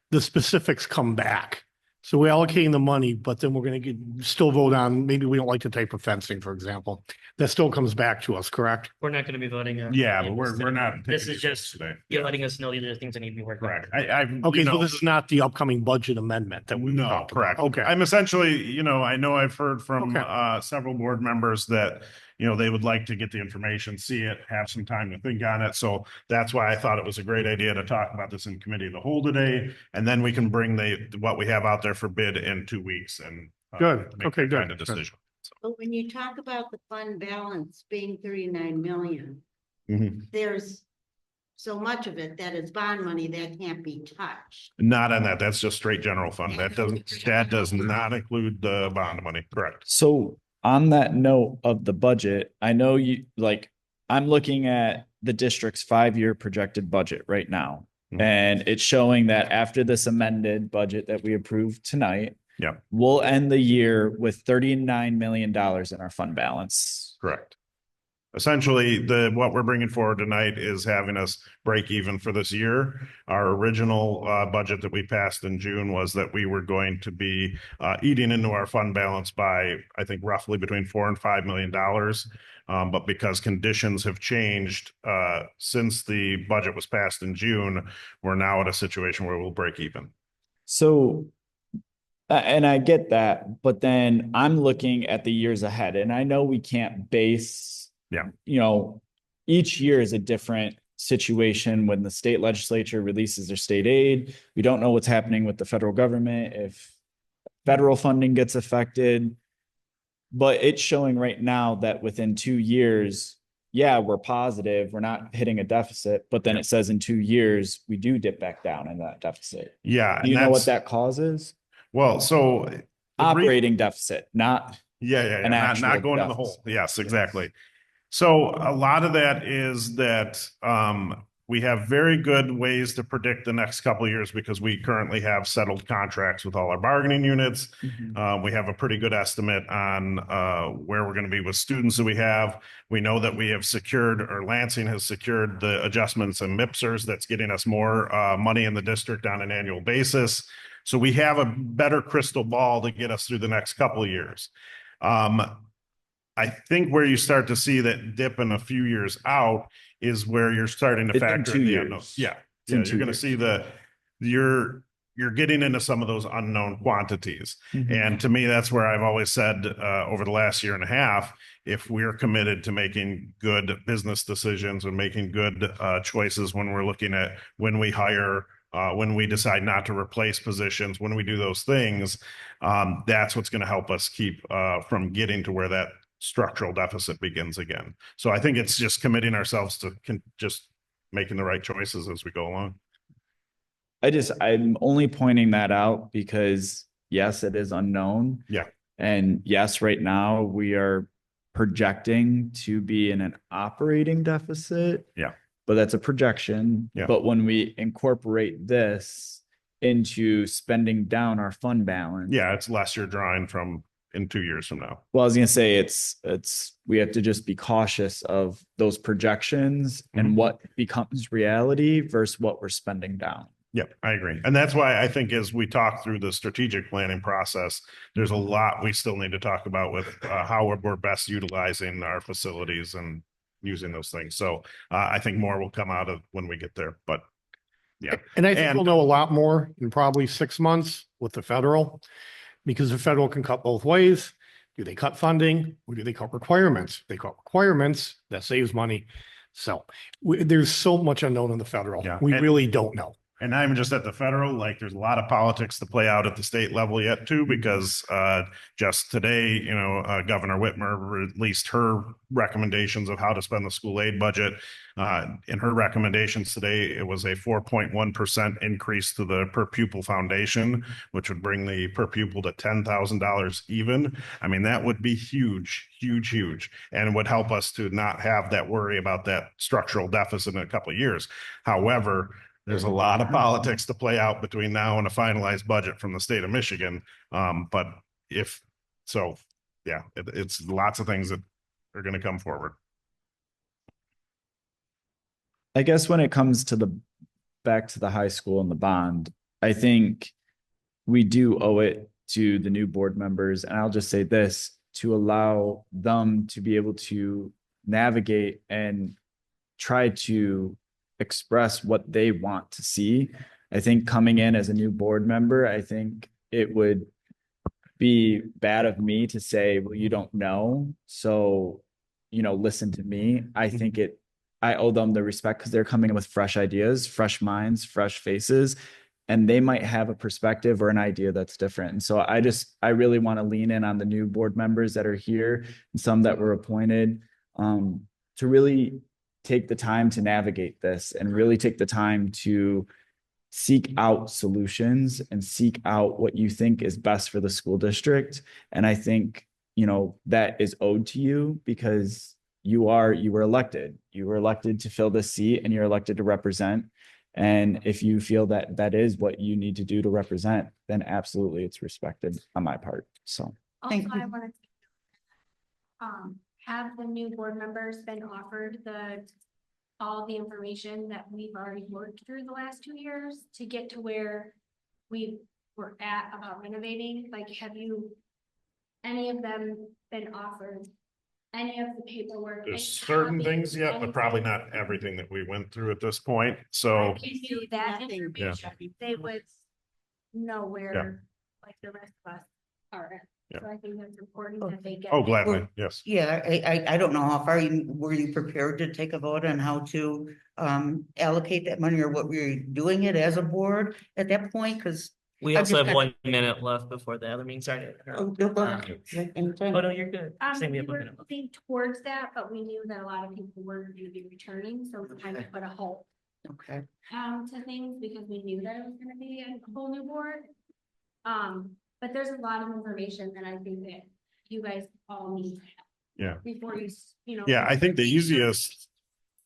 the specifics come back. So we're allocating the money, but then we're gonna still vote on, maybe we don't like the type of fencing, for example. That still comes back to us, correct? We're not gonna be voting on. Yeah, any but of this we're today. not. This taking is these just, today. you're letting us know these are the things that need to be worked on. Correct. I, Okay, you so know, this is not the upcoming budget amendment that we No, talked correct. about. Okay, I'm essentially, I know I've heard from Okay. several board members that, they would like to get the information, see it, have some time to think on it. So that's why I thought it was a great idea to talk about this in committee of the whole today. And then we can bring what we have out there for bid in 2 weeks and Good. make Okay, that good. kind of decision. But when you talk about the fund balance being 39 million, Mhm. there's so much of it that is bond money that can't be touched. Not on that. That's just straight general fund. That does not include the bond money. Correct. So on that note of the budget, I know you like, I'm looking at the district's 5-year projected budget right now. Mhm. And it's showing that after this amended budget that we approved tonight, Yeah, we'll end the year with $39 million in our fund balance. correct. Essentially, what we're bringing forward tonight is having us break even for this year. Our original budget that we passed in June was that we were going to be eating into our fund balance by, I think, roughly between $4 and $5 million. But because conditions have changed since the budget was passed in June, we're now at a situation where we'll break even. So, and I get that, but then I'm looking at the years ahead and I know we can't base, each year is a different situation when the state legislature releases their state aid. We don't know what's happening with the federal government, if federal funding gets affected. But it's showing right now that within 2 years, yeah, we're positive, we're not hitting a deficit, but then it says in 2 years, we do dip back down in that deficit. Yeah. Do you know what that causes? Well, so Operating deficit, not Yeah. an Not actual going to the hole. deficit. Yes, exactly. So a lot of that is that we have very good ways to predict the next couple of years because we currently have settled contracts with all our bargaining units. We have a pretty good estimate on where we're going to be with students that we have. We know that we have secured, or Lansing has secured, the adjustments and MIPSers that's getting us more money in the district on an annual basis. So we have a better crystal ball to get us through the next couple of years. I think where you start to see that dip in a few years out is where you're starting to It's in factor 2 in the years. unknown. Yeah. It's in Yeah, 2 you're going to years. see you're getting into some of those unknown quantities. Mhm. And to me, that's where I've always said over the last year and a half, if we're committed to making good business decisions and making good choices when we're looking at when we hire, when we decide not to replace positions, when we do those things, that's what's going to help us keep from getting to where that structural deficit begins again. So I think it's just committing ourselves to just making the right choices as we go along. I'm only pointing that out because yes, it is unknown. Yeah. And yes, right now we are projecting to be in an operating deficit. Yeah. But that's a projection. Yeah. But when we incorporate this into spending down our fund balance. Yeah, it's less you're drawing from in 2 years from now. Well, I was gonna say we have to just be cautious of those projections and what becomes reality versus what we're spending down. Yep, I agree. And that's why I think as we talk through the strategic planning process, there's a lot we still need to talk about with how we're best utilizing our facilities and using those things. So I think more will come out of when we get there, but yeah. And I think we'll know a lot more in probably 6 months with the federal, because the federal can cut both ways. Do they cut funding or do they cut requirements? They cut requirements, that saves money. So there's so much unknown in the federal. Yeah. We really don't know. And not even just at the federal, like there's a lot of politics to play out at the state level yet too, because just today, Governor Whitmer released her recommendations of how to spend the school aid budget. In her recommendations today, it was a 4.1% increase to the per pupil foundation, which would bring the per pupil to $10,000 even. I mean, that would be huge, huge, huge, and would help us to not have that worry about that structural deficit in a couple of years. However, there's a lot of politics to play out between now and a finalized budget from the state of Michigan. But it's lots of things that are going to come forward. I guess when it comes to back to the high school and the bond, I think we do owe it to the new board members. And I'll just say this, to allow them to be able to navigate and try to express what they want to see. I think coming in as a new board member, I think it would be bad of me to say, well, you don't know. So, listen to me. I think I owe them the respect because they're coming in with fresh ideas, fresh minds, fresh faces, and they might have a perspective or an idea that's different. And so I really want to lean in on the new board members that are here and some that were appointed to really take the time to navigate this and really take the time to seek out solutions and seek out what you think is best for the school district. And I think, that is owed to you because you were elected. You were elected to fill this seat and you're elected to represent. And if you feel that that is what you need to do to represent, then absolutely it's respected on my part. So. Also, I wanted to have the new board members been offered all the information that we've already worked through the last 2 years to get to where we were at about renovating? Like, have any of them been offered any of the paperwork? There's certain things yet, but probably not everything that we went through at this point. So If you knew that information, they would know where, Yeah. like the rest of us are at. Yeah. So I think that's important that they get. oh, gladly, yes. Yeah, I don't know how far were you prepared to take a vote on how to allocate that money or what we're doing it as a board at that point? Because We I've also just have got- 1 minute left before the other meeting started. Oh, no, go ahead. Anytime. Oh, no, you're good. Same, we We have 1 were minute left. looking towards that, but we knew that a lot of people were going to be returning, so we kind of put a halt Okay, to things because we knew that it was gonna be a whole new board. But there's a lot of information that I think that you guys all need. Yeah. Before you, Yeah, I think the easiest,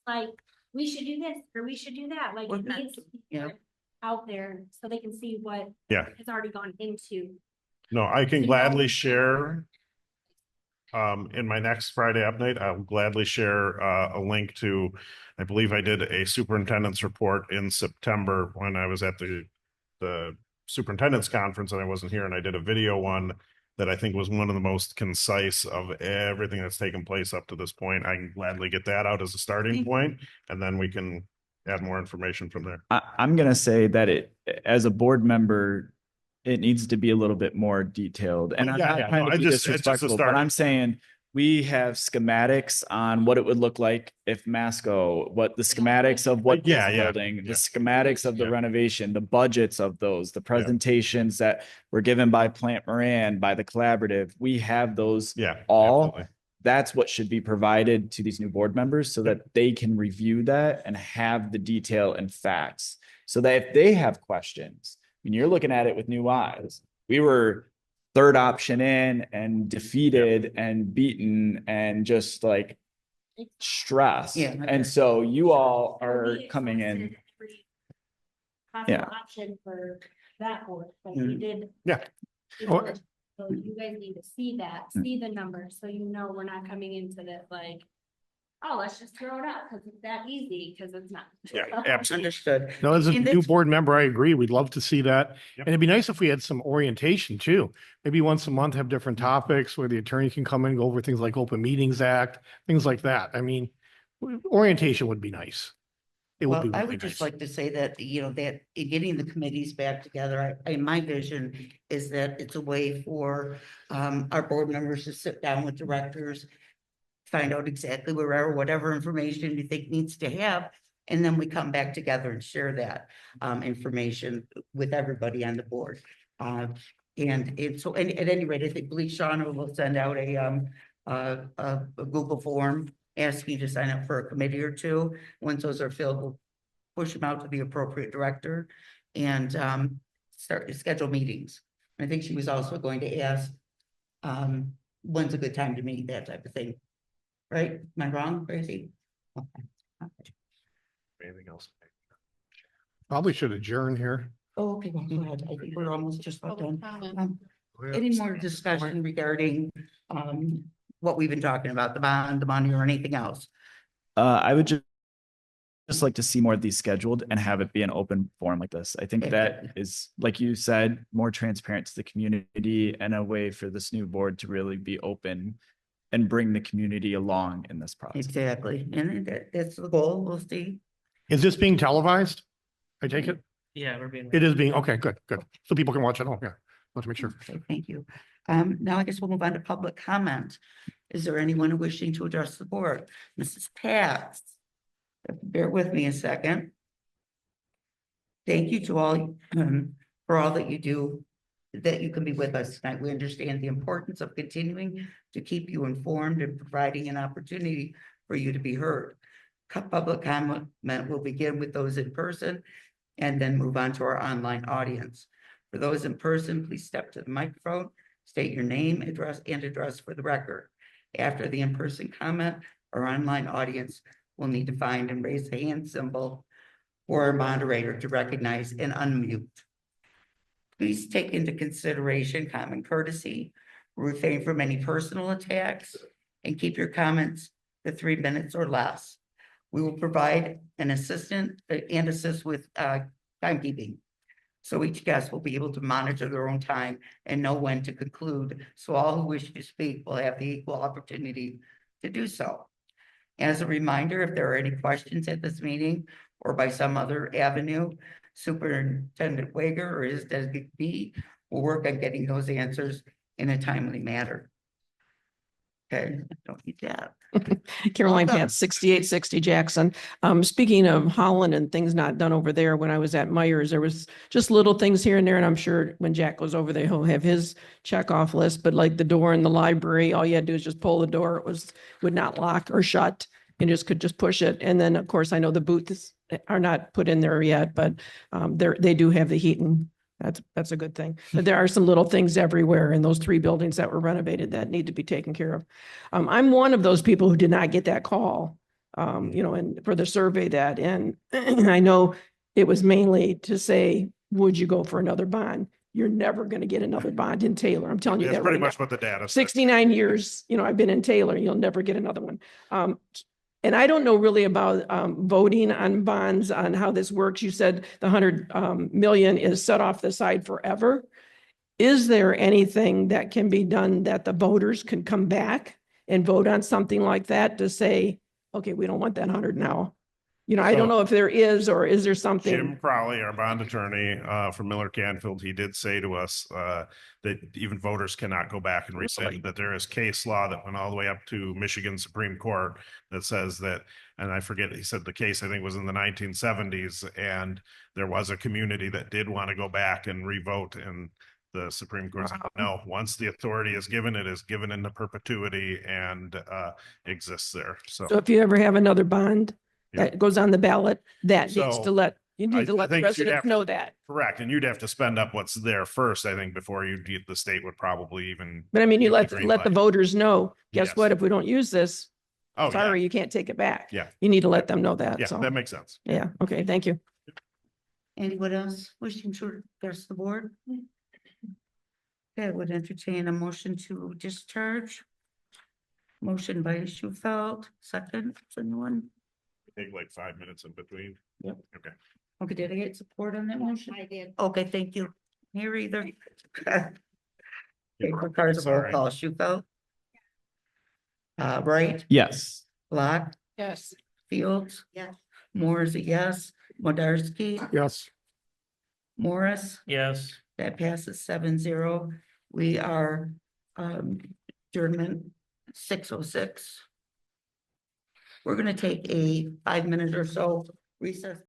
like, we should do this, or we should do that, like, Well, it needs to be yeah. out there so they can see what Yeah. has already gone into. no, I can You gladly know- share. In my next Friday update, I'll gladly share a link to, I believe I did a superintendent's report in September when I was at the superintendent's conference and I wasn't here, and I did a video one that I think was one of the most concise of everything that's taken place up to this point. I can gladly get that out as a starting point, and then we can add more information from there. I'm going to say that as a board member, it needs to be a little bit more detailed. And I'm Yeah, not yeah, trying no, to be it's just a disrespectful, but start. I'm saying we have schematics on what it would look like if Masco, what the schematics of what Yeah, this yeah, building, yeah. the schematics of the Yeah. renovation, the budgets of those, the presentations that were given by Plant Moran, by the collaborative. We have those Yeah. all. absolutely. That's what should be provided to these new board members so that they can review that and have the detail and facts. So that if they have questions, when you're looking at it with new eyes, We were third option in and defeated and beaten and just like stressed. Yeah. And so you all are We coming in. exhausted every possible Yeah. option for that board, but we Mm. did. Yeah. we Or- did. So you guys need to see that, see the numbers, so you know we're not coming into this like, oh, let's just throw it out, because it's that easy, because it's not. Yeah, absolutely. Understood. No, as a And new that's- board member, I agree. We'd love to see that. Yep. And it'd be nice if we had some orientation too. Maybe once a month have different topics where the attorney can come in, go over things like Open Meetings Act, things like that. I mean, orientation would be nice. It would Well, be I really would just nice. like to say that, that in getting the committees back together, my vision is that it's a way for our board members to sit down with directors, find out exactly whatever information you think needs to have, and then we come back together and share that information with everybody on the board. And at any rate, I believe Shauna will send out a Google form, ask you to sign up for a committee or two. Once those are filled, we'll push them out to the appropriate director and start to schedule meetings. I think she was also going to ask when's a good time to meet, that type of thing. Right? Am I wrong, Tracy? Okay. Anything else? Probably should adjourn here. Oh, okay, well, go ahead. I think we're almost just about Public done. comment. Any more discussion regarding what we've been talking about, the bond, the money, or anything else? I would just like to see more of these scheduled and have it be an open forum like this. I think that is, like you said, more transparent to the community and a way for this new board to really be open and bring the community along in this process. Exactly, and that's the goal. We'll see. Is this being televised? I take it? Yeah, we're being. It is being, okay, good, good. So people can watch at home. Yeah. Let's make sure. Okay, thank you. Now I guess we'll move on to public comment. Is there anyone wishing to address the board? Mrs. Katz? Bear with me a second. Thank you to all for all that you do, that you can be with us tonight. We understand the importance of continuing to keep you informed and providing an opportunity for you to be heard. Public comment will begin with those in person and then move on to our online audience. For those in person, please step to the microphone, state your name, address for the record. After the in-person comment, our online audience will need to find and raise the hand symbol for our moderator to recognize and unmute. Please take into consideration common courtesy, refrain from any personal attacks, and keep your comments to 3 minutes or less. We will provide an assistant and assist with timekeeping. So each guest will be able to monitor their own time and know when to conclude. So all who wish to speak will have the equal opportunity to do so. As a reminder, if there are any questions at this meeting or by some other avenue, Superintendent Wager or his designee will work on getting those answers in a timely manner. Okay, I don't need that. Caroline Welcome. Katz, 6860 Jackson. Speaking of Holland and things not done over there, when I was at Myers, there was just little things here and there. And I'm sure when Jack goes over there, he'll have his check off list, but like the door in the library, all you had to do is just pull the door. It would not lock or shut and could just push it. And then, of course, I know the booths are not put in there yet, but they do have the heat, and that's a good thing. But there are some little things everywhere in those 3 buildings that were renovated that need to be taken care of. I'm one of those people who did not get that call, and for the survey and I know it was mainly to say, would you go for another bond? You're never going to get another bond in Taylor. I'm telling you That's that pretty right much now. what the data says. 69 years, I've been in Taylor, you'll never get another one. And I don't know really about voting on bonds, on how this works. You said the 100 million is set off the side forever. Is there anything that can be done that the voters can come back and vote on something like that to say, okay, we don't want that 100 now? I don't know if there is, or is there something? Jim Crowley, our bond attorney from Miller Canfield, he did say to us that even voters cannot go back and rescind, that there is case law that went all the way up to Michigan Supreme Court that says that, and I forget, he said the case I think was in the 1970s, and there was a community that did want to go back and revote, and the Supreme Court said, no, once the authority is given, it is given into perpetuity and exists there. So if you ever have another bond that goes on the ballot, that needs to let, You I need to let the think you'd residents have- know that. Correct, and you'd have to spend up what's there first, I think, before you get, the state would probably even. But I mean, you give the let, green let the light. voters know, guess Yes. what? If we don't use this, Oh, yeah, sorry, you can't take it back. Yeah. You need to let them know that. yeah, So, that makes sense. yeah, okay, thank you. Anyone else wishing to address the board? Okay, I would entertain a motion to discharge. Motion by Schufeld, second, anyone? Take like 5 minutes in between. Yep. Okay. Okay, did I get support on that motion? I did. Okay, thank you. Here either. Okay, requires a It's all roll right. call, Schufeld. Bright, Yes. Block, Yes. Fields, Yes. Moore is a yes, Modarski, Yes. Morris. Yes. That passes 7-0. We are adjournment 6:06. We're gonna take a 5-minute or so recess.